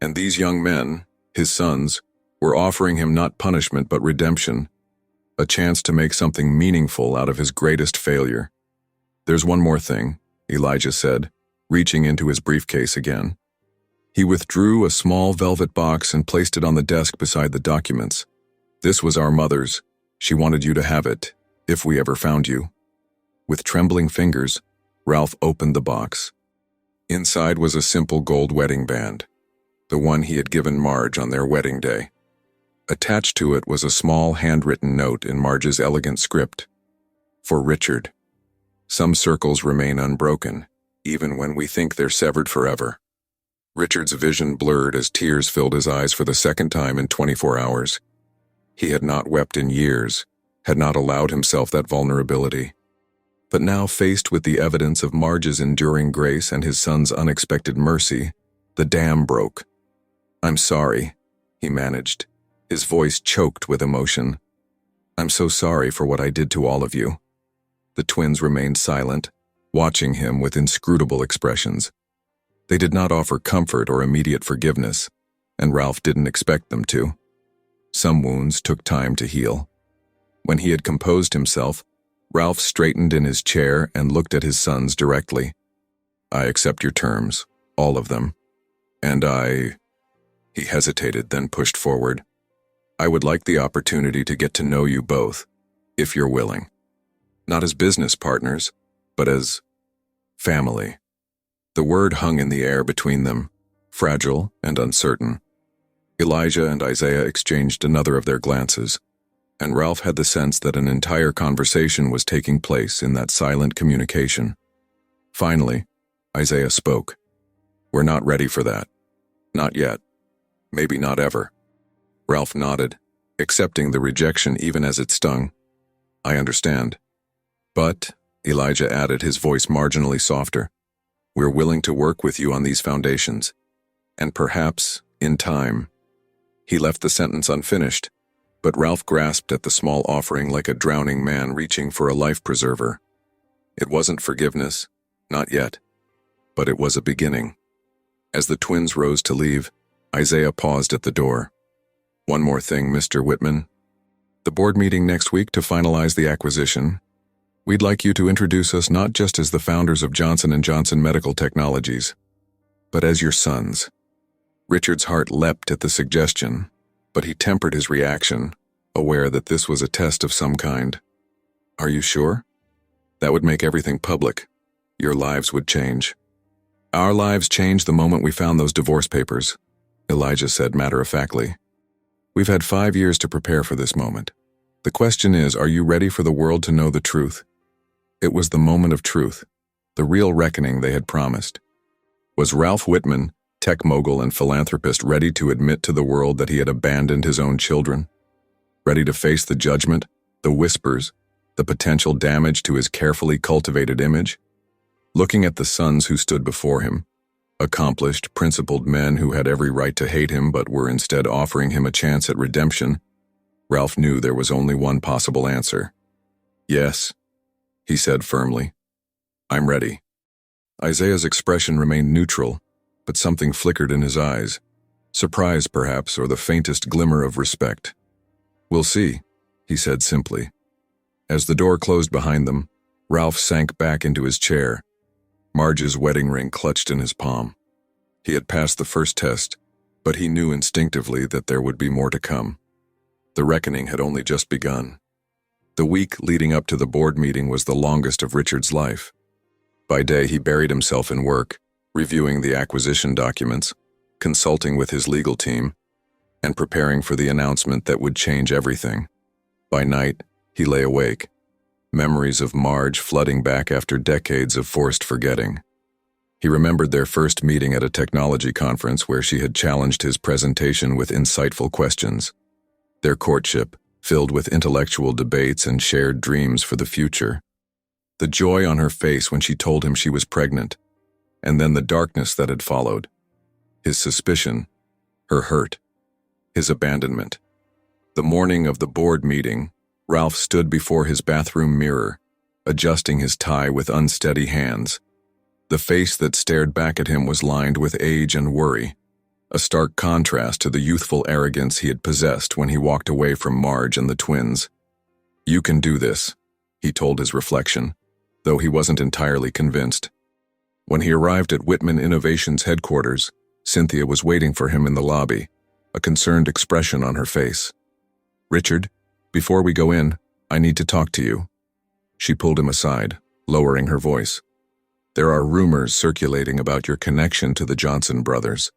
And these young men, his sons, were offering him not punishment but redemption, a chance to make something meaningful out of his greatest failure. There's one more thing, Elijah said, reaching into his briefcase again. He withdrew a small velvet box and placed it on the desk beside the documents. This was our mother's. She wanted you to have it, if we ever found you. With trembling fingers, Ralph opened the box. Inside was a simple gold wedding band, the one he had given Marge on their wedding day. Attached to it was a small handwritten note in Marge's elegant script. For Richard. Some circles remain unbroken, even when we think they're severed forever. Richard's vision blurred as tears filled his eyes for the second time in 24 hours. He had not wept in years, had not allowed himself that vulnerability. But now, faced with the evidence of Marge's enduring grace and his son's unexpected mercy, the dam broke. I'm sorry, he managed, his voice choked with emotion. I'm so sorry for what I did to all of you. The twins remained silent, watching him with inscrutable expressions. They did not offer comfort or immediate forgiveness, and Ralph didn't expect them to. Some wounds took time to heal. When he had composed himself, Ralph straightened in his chair and looked at his sons directly. I accept your terms, all of them. And He hesitated, then pushed forward. I would like the opportunity to get to know you both, if you're willing. Not as business partners, but as family. The word hung in the air between them, fragile and uncertain. Elijah and Isaiah exchanged another of their glances, and Ralph had the sense that an entire conversation was taking place in that silent communication. Finally, Isaiah spoke. We're not ready for that. Not yet. Maybe not ever. Ralph nodded, accepting the rejection even as it stung. I understand. But, Elijah added, his voice marginally softer, we're willing to work with you on these foundations. And perhaps, in time. He left the sentence unfinished, But Ralph grasped at the small offering like a drowning man reaching for a life preserver. It wasn't forgiveness, not yet, but it was a beginning. As the twins rose to leave, Isaiah paused at the door. "One more thing, Mr. Whitman. The board meeting next week to finalize the acquisition. We'd like you to introduce us not just as the founders of Johnson & Johnson Medical Technologies, but as your sons." Richard's heart leapt at the suggestion, but he tempered his reaction, aware that this was a test of some kind. "Are you sure? That would make everything public. Your lives would change." "Our lives changed the moment we found those divorce papers," Elijah said matter-of-factly. "We've had 5 years to prepare for this moment. The question is, are you ready for the world to know the truth?" It was the moment of truth, the real reckoning they had promised. Was Ralph Whitman, tech mogul and philanthropist, ready to admit to the world that he had abandoned his own children? Ready to face the judgment, the whispers, the potential damage to his carefully cultivated image? Looking at the sons who stood before him, accomplished, principled men who had every right to hate him but were instead offering him a chance at redemption, Ralph knew there was only one possible answer. "Yes," he said firmly. "I'm ready." Isaiah's expression remained neutral, but something flickered in his eyes. Surprise, perhaps, or the faintest glimmer of respect. "We'll see," he said simply. As the door closed behind them, Ralph sank back into his chair, Marge's wedding ring clutched in his palm. He had passed the first test, but he knew instinctively that there would be more to come. The reckoning had only just begun. The week leading up to the board meeting was the longest of Richard's life. By day, he buried himself in work, reviewing the acquisition documents, consulting with his legal team, and preparing for the announcement that would change everything. By night, he lay awake, memories of Marge flooding back after decades of forced forgetting. He remembered their first meeting at a technology conference where she had challenged his presentation with insightful questions. Their courtship, filled with intellectual debates and shared dreams for the future. The joy on her face when she told him she was pregnant, and then the darkness that had followed. His suspicion, her hurt, his abandonment. The morning of the board meeting, Ralph stood before his bathroom mirror, adjusting his tie with unsteady hands. The face that stared back at him was lined with age and worry, a stark contrast to the youthful arrogance he had possessed when he walked away from Marge and the twins. "You can do this," he told his reflection, though he wasn't entirely convinced. When he arrived at Whitman Innovations headquarters, Cynthia was waiting for him in the lobby, a concerned expression on her face. "Richard, before we go in, I need to talk to you." She pulled him aside, lowering her voice. "There are rumors circulating about your connection to the Johnson brothers.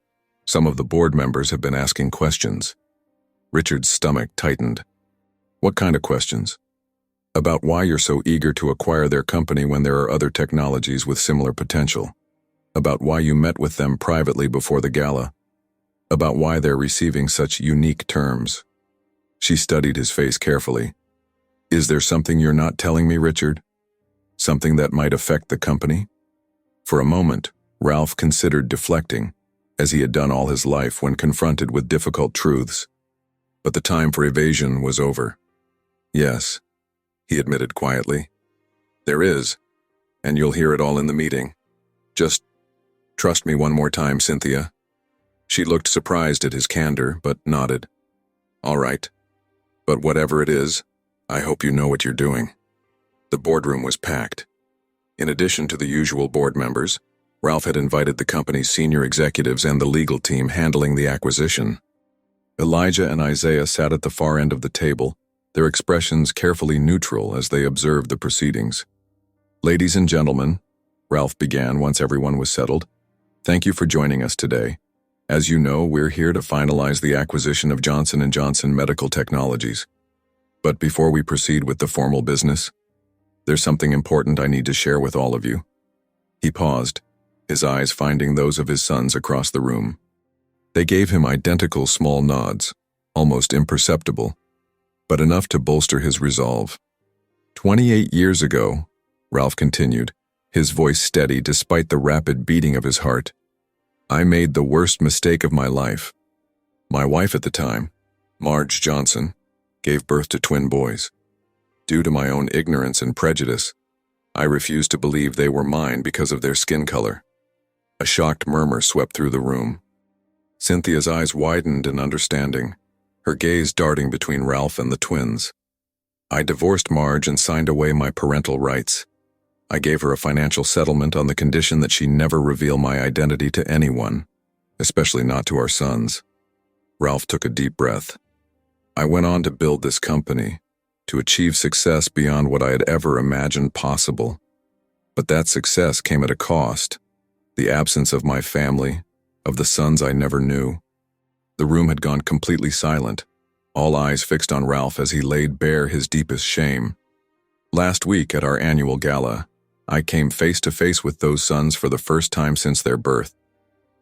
Some of the board members have been asking questions." Richard's stomach tightened. "What kind of questions?" "About why you're so eager to acquire their company when there are other technologies with similar potential. About why you met with them privately before the gala. About why they're receiving such unique terms." She studied his face carefully. "Is there something you're not telling me, Richard? Something that might affect the company?" For a moment, Ralph considered deflecting, as he had done all his life when confronted with difficult truths. But the time for evasion was over. "Yes," he admitted quietly. "There is, and you'll hear it all in the meeting. Just trust me one more time, Cynthia." She looked surprised at his candor, but nodded. "All right. But whatever it is, I hope you know what you're doing." The boardroom was packed. In addition to the usual board members, Ralph had invited the company's senior executives and the legal team handling the acquisition. Elijah and Isaiah sat at the far end of the table, their expressions carefully neutral as they observed the proceedings. "Ladies and gentlemen," Ralph began once everyone was settled, "thank you for joining us today. As you know, we're here to finalize the acquisition of Johnson & Johnson Medical Technologies. But before we proceed with the formal business, there's something important I need to share with all of you." He paused, his eyes finding those of his sons across the room. They gave him identical small nods, almost imperceptible, but enough to bolster his resolve. 28 years ago," Ralph continued, his voice steady despite the rapid beating of his heart, "I made the worst mistake of my life. My wife at the time, Marge Johnson, gave birth to twin boys. Due to my own ignorance and prejudice, I refused to believe they were mine because of their skin color. A shocked murmur swept through the room. Cynthia's eyes widened in understanding, her gaze darting between Ralph and the twins. I divorced Marge and signed away my parental rights. I gave her a financial settlement on the condition that she never reveal my identity to anyone, especially not to our sons. Ralph took a deep breath. I went on to build this company, to achieve success beyond what I had ever imagined possible. But that success came at a cost, the absence of my family, of the sons I never knew. The room had gone completely silent, all eyes fixed on Ralph as he laid bare his deepest shame. Last week at our annual gala, I came face to face with those sons for the first time since their birth.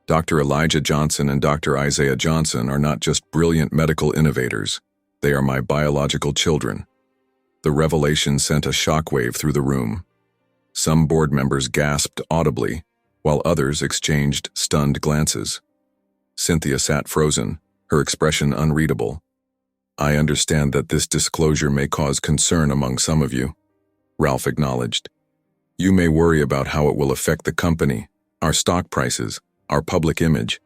Dr. Elijah Johnson and Dr. Isaiah Johnson are not just brilliant medical innovators, they are my biological children. The revelation sent a shockwave through the room. Some board members gasped audibly, while others exchanged stunned glances. Cynthia sat frozen, her expression unreadable. I understand that this disclosure may cause concern among some of you, Ralph acknowledged. You may worry about how it will affect the company, our stock prices, our public image.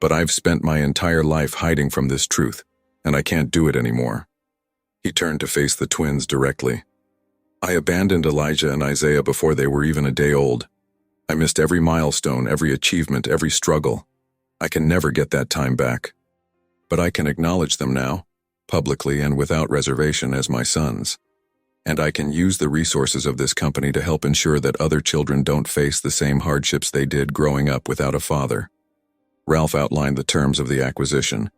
But I've spent my entire life hiding from this truth, and I can't do it anymore. He turned to face the twins directly. I abandoned Elijah and Isaiah before they were even a day old. I missed every milestone, every achievement, every struggle. I can never get that time back. But I can acknowledge them now, publicly and without reservation, as my sons. And I can use the resources of this company to help ensure that other children don't face the same hardships they did growing up without a father. Ralph outlined the terms of the acquisition,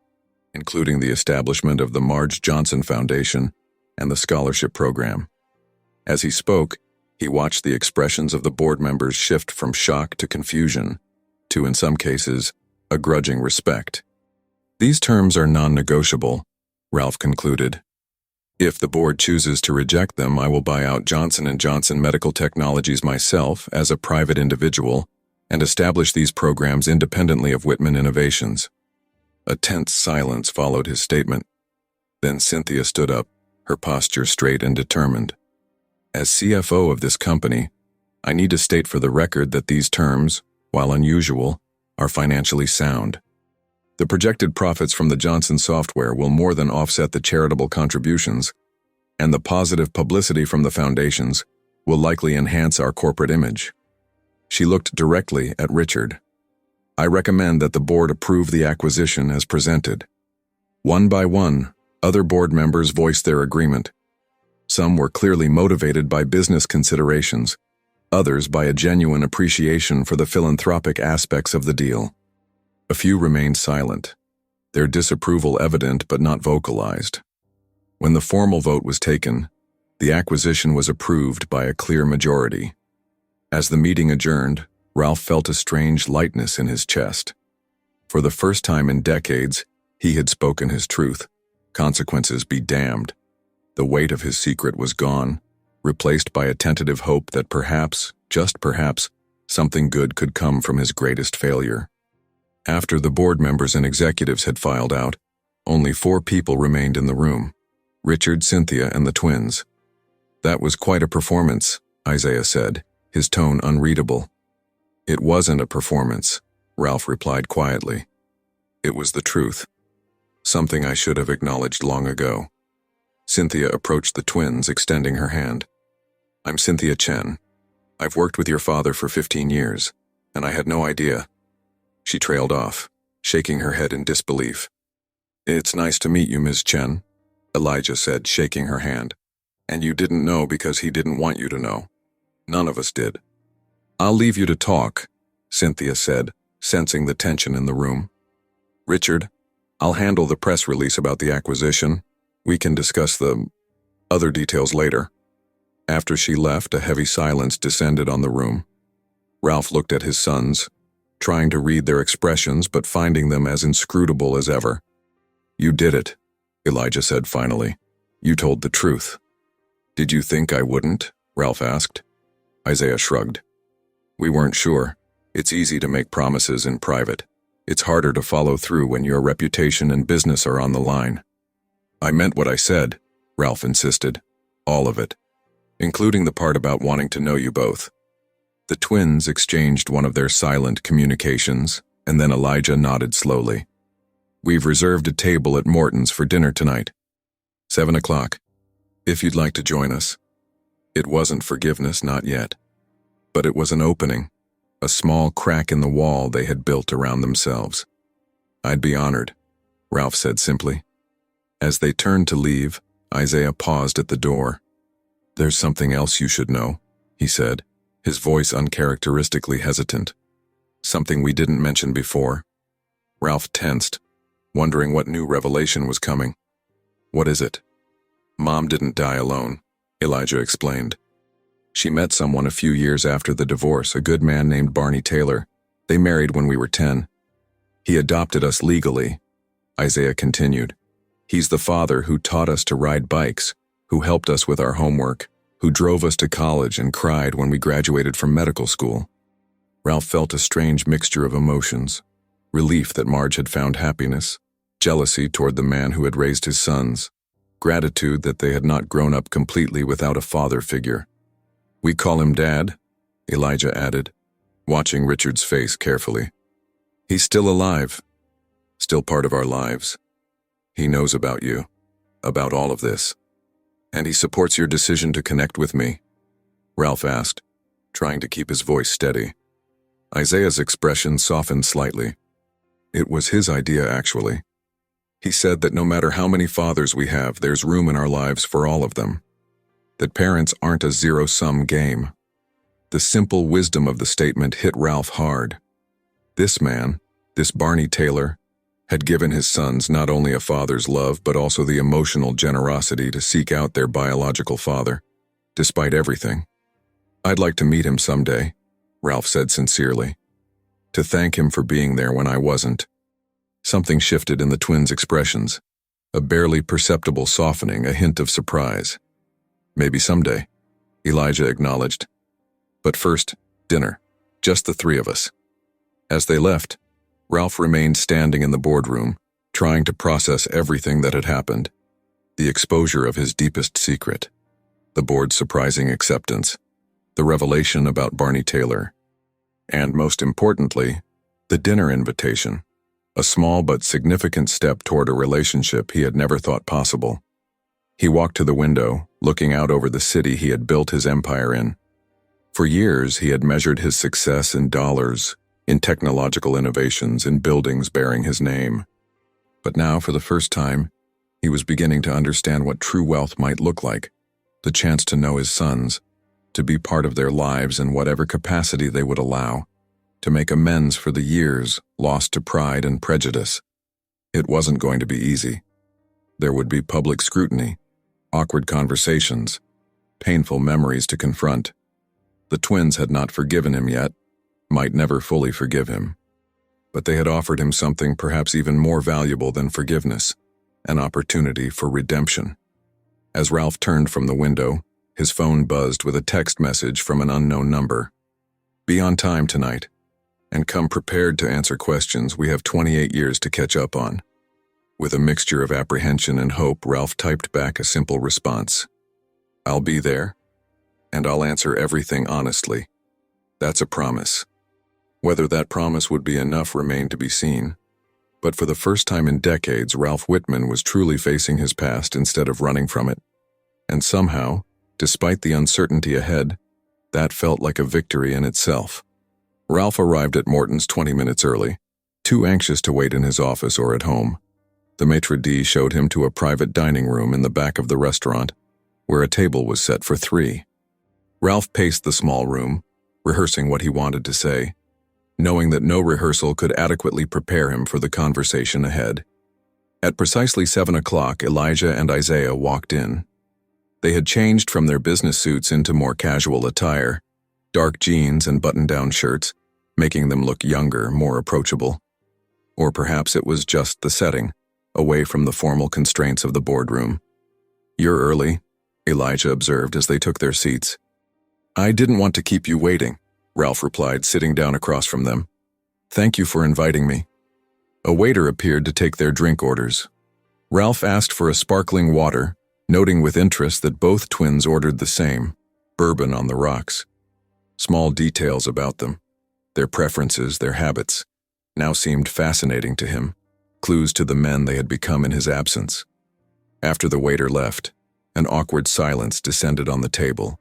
including the establishment of the Marge Johnson Foundation and the scholarship program. As he spoke, he watched the expressions of the board members shift from shock to confusion, to, in some cases, a grudging respect. These terms are non-negotiable, Ralph concluded. If the board chooses to reject them, I will buy out Johnson & Johnson Medical Technologies myself as a private individual and establish these programs independently of Whitman Innovations. A tense silence followed his statement. Then Cynthia stood up, her posture straight and determined. As CFO of this company, I need to state for the record that these terms, while unusual, are financially sound. The projected profits from the Johnson software will more than offset the charitable contributions, and the positive publicity from the foundations will likely enhance our corporate image. She looked directly at Richard. I recommend that the board approve the acquisition as presented. One by one, other board members voiced their agreement. Some were clearly motivated by business considerations, others by a genuine appreciation for the philanthropic aspects of the deal. A few remained silent, their disapproval evident but not vocalized. When the formal vote was taken, the acquisition was approved by a clear majority. As the meeting adjourned, Ralph felt a strange lightness in his chest. For the first time in decades, he had spoken his truth. Consequences be damned. The weight of his secret was gone, replaced by a tentative hope that perhaps, just perhaps, something good could come from his greatest failure. After the board members and executives had filed out, only 4 people remained in the room: Richard, Cynthia, and the twins. That was quite a performance, Isaiah said, his tone unreadable. It wasn't a performance, Ralph replied quietly. It was the truth. Something I should have acknowledged long ago. Cynthia approached the twins, extending her hand. I'm Cynthia Chen. I've worked with your father for 15 years, and I had no idea. She trailed off, shaking her head in disbelief. It's nice to meet you, Ms. Chen, Elijah said, shaking her hand. And you didn't know because he didn't want you to know. None of us did. I'll leave you to talk, Cynthia said, sensing the tension in the room. Richard, I'll handle the press release about the acquisition. We can discuss the other details later. After she left, a heavy silence descended on the room. Ralph looked at his sons, trying to read their expressions but finding them as inscrutable as ever. You did it, Elijah said finally. You told the truth. Did you think I wouldn't? Ralph asked. Isaiah shrugged. We weren't sure. It's easy to make promises in private. It's harder to follow through when your reputation and business are on the line. I meant what I said, Ralph insisted. All of it, including the part about wanting to know you both. The twins exchanged one of their silent communications, and then Elijah nodded slowly. We've reserved a table at Morton's for dinner tonight. 7 o'clock. If you'd like to join us. It wasn't forgiveness, not yet. But it was an opening, a small crack in the wall they had built around themselves. I'd be honored, Ralph said simply. As they turned to leave, Isaiah paused at the door. There's something else you should know, he said, his voice uncharacteristically hesitant. Something we didn't mention before. Ralph tensed, wondering what new revelation was coming. What is it? Mom didn't die alone, Elijah explained. She met someone a few years after the divorce, a good man named Barney Taylor. They married when we were 10. He adopted us legally, Isaiah continued. He's the father who taught us to ride bikes, who helped us with our homework, who drove us to college and cried when we graduated from medical school. Ralph felt a strange mixture of emotions, relief that Marge had found happiness, jealousy toward the man who had raised his sons, gratitude that they had not grown up completely without a father figure. We call him Dad, Elijah added, watching Richard's face carefully. He's still alive, still part of our lives. He knows about you, about all of this. And he supports your decision to connect with me, Ralph asked, trying to keep his voice steady. Isaiah's expression softened slightly. It was his idea, actually. He said that no matter how many fathers we have, there's room in our lives for all of them. That parents aren't a zero-sum game. The simple wisdom of the statement hit Ralph hard. This man, this Barney Taylor, had given his sons not only a father's love but also the emotional generosity to seek out their biological father, despite everything. I'd like to meet him someday, Ralph said sincerely, to thank him for being there when I wasn't. Something shifted in the twins' expressions, a barely perceptible softening, a hint of surprise. Maybe someday, Elijah acknowledged. But first, dinner, just the three of us. As they left, Ralph remained standing in the boardroom, trying to process everything that had happened. The exposure of his deepest secret, the board's surprising acceptance, the revelation about Barney Taylor, and most importantly, the dinner invitation, a small but significant step toward a relationship he had never thought possible. He walked to the window, looking out over the city he had built his empire in. For years, he had measured his success in dollars, in technological innovations, in buildings bearing his name. But now, for the first time, he was beginning to understand what true wealth might look like, the chance to know his sons, to be part of their lives in whatever capacity they would allow, to make amends for the years lost to pride and prejudice. It wasn't going to be easy. There would be public scrutiny, awkward conversations, painful memories to confront. The twins had not forgiven him yet, might never fully forgive him. But they had offered him something perhaps even more valuable than forgiveness, an opportunity for redemption. As Ralph turned from the window, his phone buzzed with a text message from an unknown number. Be on time tonight, and come prepared to answer questions we have 28 years to catch up on. With a mixture of apprehension and hope, Ralph typed back a simple response. I'll be there, and I'll answer everything honestly. That's a promise. Whether that promise would be enough remained to be seen. But for the first time in decades, Ralph Whitman was truly facing his past instead of running from it. And somehow, despite the uncertainty ahead, that felt like a victory in itself. Ralph arrived at Morton's 20 minutes early, too anxious to wait in his office or at home. The maitre d' showed him to a private dining room in the back of the restaurant, where a table was set for 3. Ralph paced the small room, rehearsing what he wanted to say, knowing that no rehearsal could adequately prepare him for the conversation ahead. At precisely 7 o'clock, Elijah and Isaiah walked in. They had changed from their business suits into more casual attire, dark jeans and button-down shirts, making them look younger, more approachable. Or perhaps it was just the setting, away from the formal constraints of the boardroom. You're early, Elijah observed as they took their seats. I didn't want to keep you waiting, Ralph replied, sitting down across from them. Thank you for inviting me. A waiter appeared to take their drink orders. Ralph asked for a sparkling water, noting with interest that both twins ordered the same, bourbon on the rocks. Small details about them, their preferences, their habits, now seemed fascinating to him, clues to the men they had become in his absence. After the waiter left, an awkward silence descended on the table.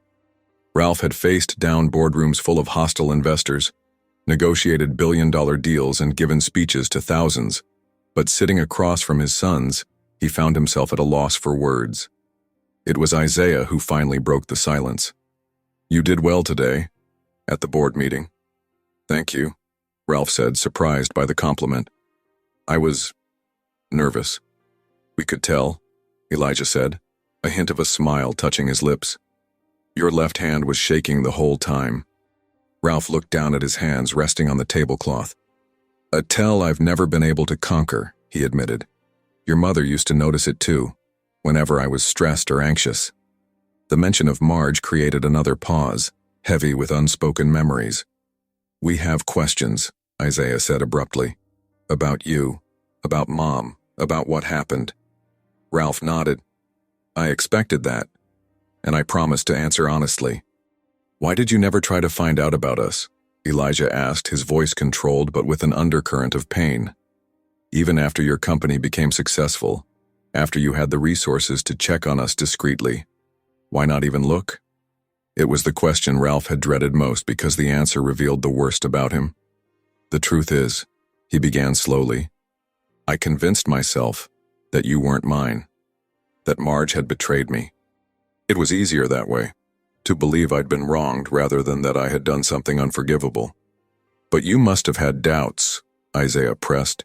Ralph had faced down boardrooms full of hostile investors, negotiated billion-dollar deals and given speeches to thousands, but sitting across from his sons, he found himself at a loss for words. It was Isaiah who finally broke the silence. "You did well today, at the board meeting." "Thank you," Ralph said, surprised by the compliment. "I was nervous." "We could tell," Elijah said, a hint of a smile touching his lips. "Your left hand was shaking the whole time." Ralph looked down at his hands resting on the tablecloth. "A tell I've never been able to conquer," he admitted. "Your mother used to notice it too, whenever I was stressed or anxious." The mention of Marge created another pause, heavy with unspoken memories. "We have questions," Isaiah said abruptly. "About you, about Mom, about what happened." Ralph nodded. "I expected that, and I promised to answer honestly." "Why did you never try to find out about us?" Elijah asked, his voice controlled but with an undercurrent of pain. "Even after your company became successful, after you had the resources to check on us discreetly, why not even look?" It was the question Ralph had dreaded most because the answer revealed the worst about him. "The truth is," he began slowly, "I convinced myself that you weren't mine, that Marge had betrayed me. It was easier that way, to believe I'd been wronged rather than that I had done something unforgivable. But you must have had doubts," Isaiah pressed,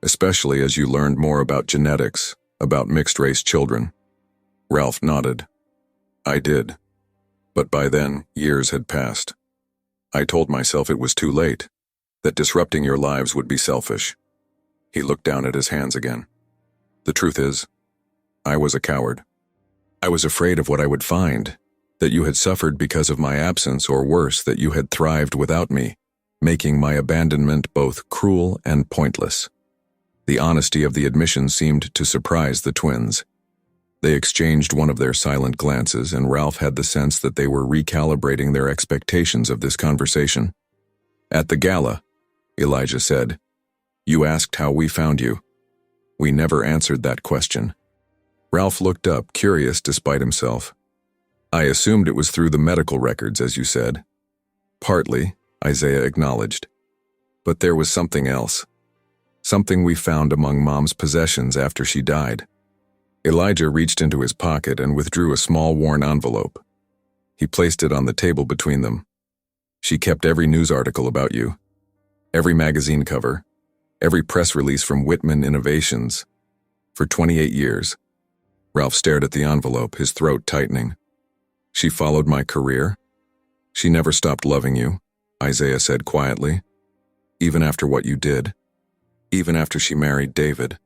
"especially as you learned more about genetics, about mixed-race children." Ralph nodded. "I did. But by then, years had passed. I told myself it was too late, that disrupting your lives would be selfish." He looked down at his hands again. "The truth is, I was a coward. I was afraid of what I would find, that you had suffered because of my absence, or worse, that you had thrived without me, making my abandonment both cruel and pointless." The honesty of the admission seemed to surprise the twins. They exchanged one of their silent glances, and Ralph had the sense that they were recalibrating their expectations of this conversation. "At the gala," Elijah said, "you asked how we found you. We never answered that question." Ralph looked up, curious despite himself. "I assumed it was through the medical records, as you said." "Partly," Isaiah acknowledged. "But there was something else. Something we found among Mom's possessions after she died." Elijah reached into his pocket and withdrew a small worn envelope. He placed it on the table between them. "She kept every news article about you, every magazine cover, every press release from Whitman Innovations, for 28 years. Ralph stared at the envelope, his throat tightening. "She followed my career. She never stopped loving you," Isaiah said quietly. "Even after what you did. Even after she married David.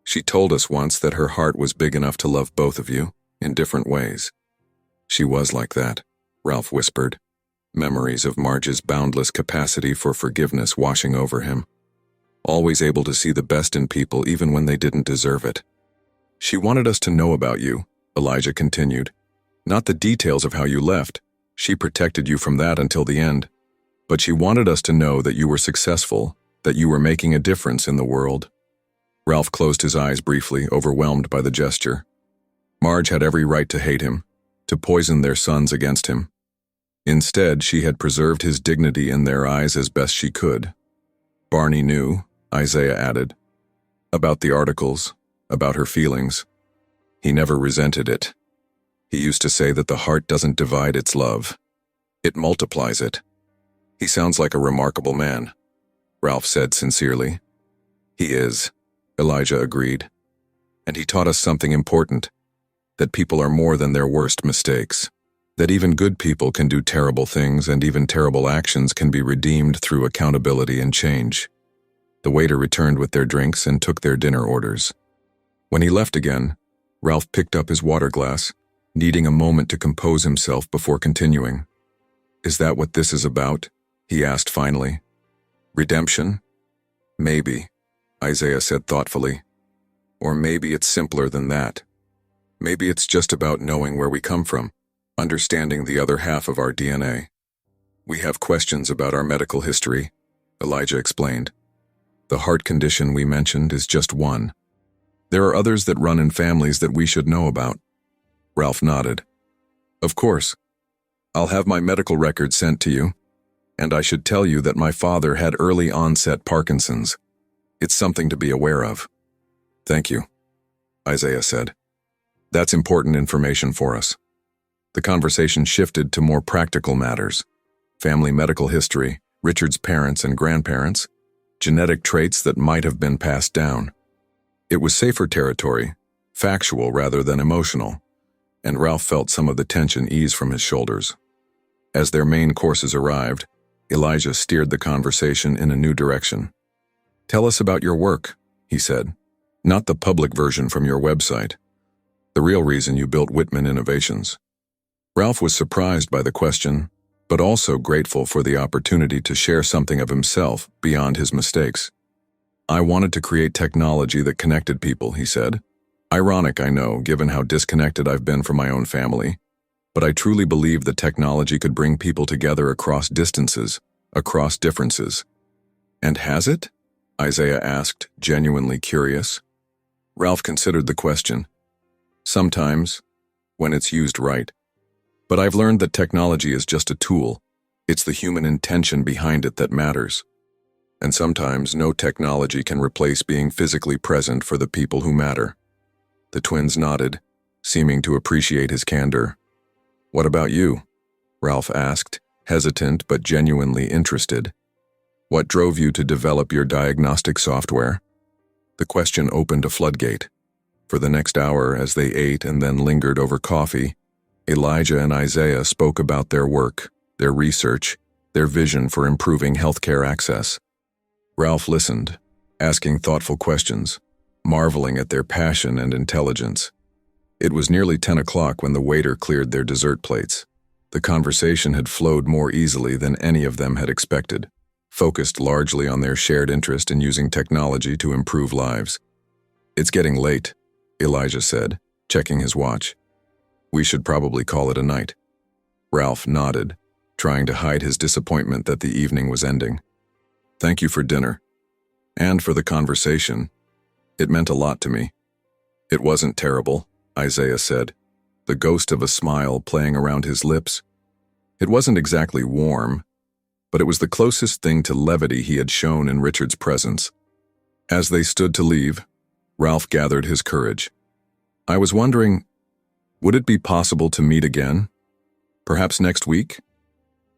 She told us once that her heart was big enough to love both of you, in different ways." "She was like that," Ralph whispered, memories of Marge's boundless capacity for forgiveness washing over him. "Always able to see the best in people even when they didn't deserve it." "She wanted us to know about you," Elijah continued. "Not the details of how you left. She protected you from that until the end. But she wanted us to know that you were successful, that you were making a difference in the world." Ralph closed his eyes briefly, overwhelmed by the gesture. Marge had every right to hate him, to poison their sons against him. Instead, she had preserved his dignity in their eyes as best she could. Barney knew, Isaiah added, about the articles, about her feelings. He never resented it. He used to say that the heart doesn't divide its love. It multiplies it. "He sounds like a remarkable man," Ralph said sincerely. "He is," Elijah agreed. "And he taught us something important, that people are more than their worst mistakes, that even good people can do terrible things and even terrible actions can be redeemed through accountability and change." The waiter returned with their drinks and took their dinner orders. When he left again, Ralph picked up his water glass, needing a moment to compose himself before continuing. "Is that what this is about?" he asked finally. "Redemption?" "Maybe," Isaiah said thoughtfully. Or maybe it's simpler than that. Maybe it's just about knowing where we come from, understanding the other half of our DNA. We have questions about our medical history, Elijah explained. The heart condition we mentioned is just one. There are others that run in families that we should know about. Ralph nodded. Of course. I'll have my medical records sent to you, and I should tell you that my father had early onset Parkinson's. It's something to be aware of. Thank you, Isaiah said. That's important information for us. The conversation shifted to more practical matters. Family medical history, Richard's parents and grandparents, genetic traits that might have been passed down. It was safer territory, factual rather than emotional, and Ralph felt some of the tension ease from his shoulders. As their main courses arrived, Elijah steered the conversation in a new direction. Tell us about your work, he said. Not the public version from your website. The real reason you built Whitman Innovations. Ralph was surprised by the question, but also grateful for the opportunity to share something of himself beyond his mistakes. I wanted to create technology that connected people, he said. Ironic, I know, given how disconnected I've been from my own family, but I truly believe that technology could bring people together across distances, across differences. And has it? Isaiah asked, genuinely curious. Ralph considered the question. Sometimes, when it's used right. But I've learned that technology is just a tool. It's the human intention behind it that matters. And sometimes no technology can replace being physically present for the people who matter. The twins nodded, seeming to appreciate his candor. What about you? Ralph asked, hesitant but genuinely interested. What drove you to develop your diagnostic software? The question opened a floodgate. For the next hour, as they ate and then lingered over coffee, Elijah and Isaiah spoke about their work, their research, their vision for improving healthcare access. Ralph listened, asking thoughtful questions, marveling at their passion and intelligence. It was nearly 10 o'clock when the waiter cleared their dessert plates. The conversation had flowed more easily than any of them had expected, focused largely on their shared interest in using technology to improve lives. It's getting late, Elijah said, checking his watch. We should probably call it a night. Ralph nodded, trying to hide his disappointment that the evening was ending. Thank you for dinner. And for the conversation. It meant a lot to me. It wasn't terrible, Isaiah said, the ghost of a smile playing around his lips. It wasn't exactly warm, but it was the closest thing to levity he had shown in Richard's presence. As they stood to leave, Ralph gathered his courage. I was wondering, would it be possible to meet again? Perhaps next week?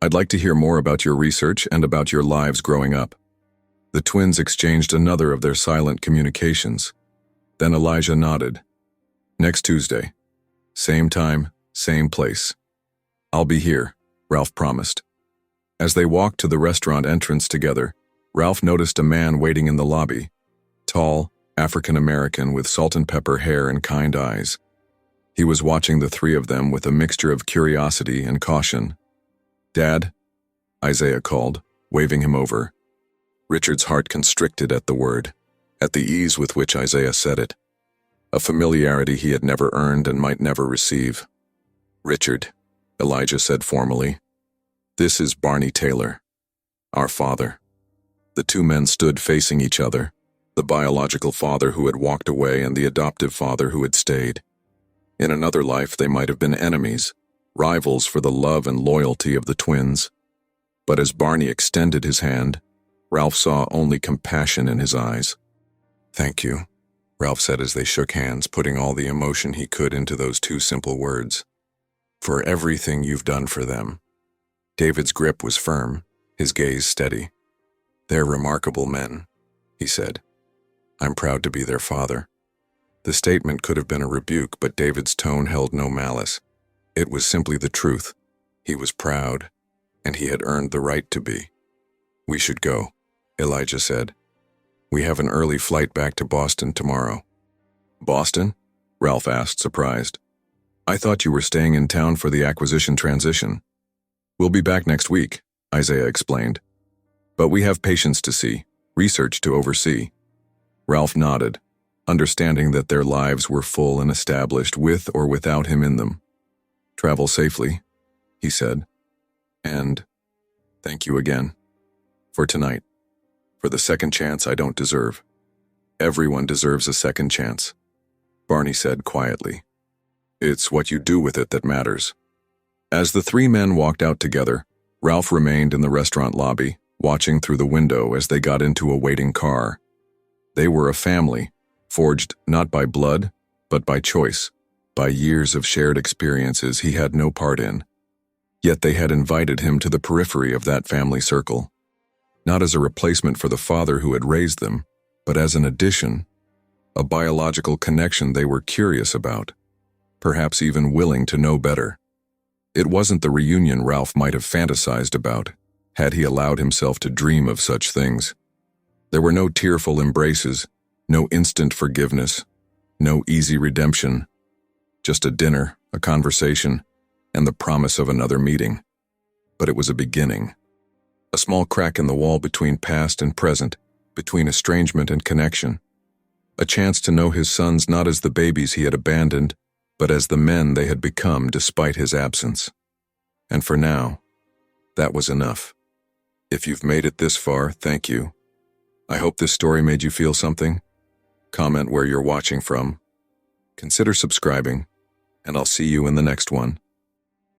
I'd like to hear more about your research and about your lives growing up. The twins exchanged another of their silent communications. Then Elijah nodded. Next Tuesday. Same time, same place. I'll be here, Ralph promised. As they walked to the restaurant entrance together, Ralph noticed a man waiting in the lobby. Tall, African-American with salt and pepper hair and kind eyes. He was watching the three of them with a mixture of curiosity and caution. Dad? Isaiah called, waving him over. Richard's heart constricted at the word, at the ease with which Isaiah said it. A familiarity he had never earned and might never receive. Richard, Elijah said formally. This is Barney Taylor, our father. The two men stood facing each other, the biological father who had walked away and the adoptive father who had stayed. In another life, they might have been enemies, rivals for the love and loyalty of the twins. But as Barney extended his hand, Ralph saw only compassion in his eyes. Thank you, Ralph said as they shook hands, putting all the emotion he could into those two simple words. For everything you've done for them. David's grip was firm, his gaze steady. They're remarkable men, he said. I'm proud to be their father. The statement could have been a rebuke, but David's tone held no malice. It was simply the truth. He was proud, and he had earned the right to be. We should go, Elijah said. We have an early flight back to Boston tomorrow. Boston? Ralph asked, surprised. I thought you were staying in town for the acquisition transition. We'll be back next week, Isaiah explained. But we have patients to see, research to oversee. Ralph nodded. understanding that their lives were full and established with or without him in them. "Travel safely," he said, "and thank you again. For tonight. For the second chance I don't deserve. Everyone deserves a second chance," Barney said quietly. "It's what you do with it that matters." As the three men walked out together, Ralph remained in the restaurant lobby, watching through the window as they got into a waiting car. They were a family, forged not by blood, but by choice, by years of shared experiences he had no part in. Yet they had invited him to the periphery of that family circle, not as a replacement for the father who had raised them, but as an addition, a biological connection they were curious about, perhaps even willing to know better. It wasn't the reunion Ralph might have fantasized about, had he allowed himself to dream of such things. There were no tearful embraces, no instant forgiveness, no easy redemption, just a dinner, a conversation, and the promise of another meeting. But it was a beginning. A small crack in the wall between past and present, between estrangement and connection. A chance to know his sons not as the babies he had abandoned, but as the men they had become despite his absence. And for now, that was enough. If you've made it this far, thank you. I hope this story made you feel something. Comment where you're watching from. Consider subscribing, and I'll see you in the next one.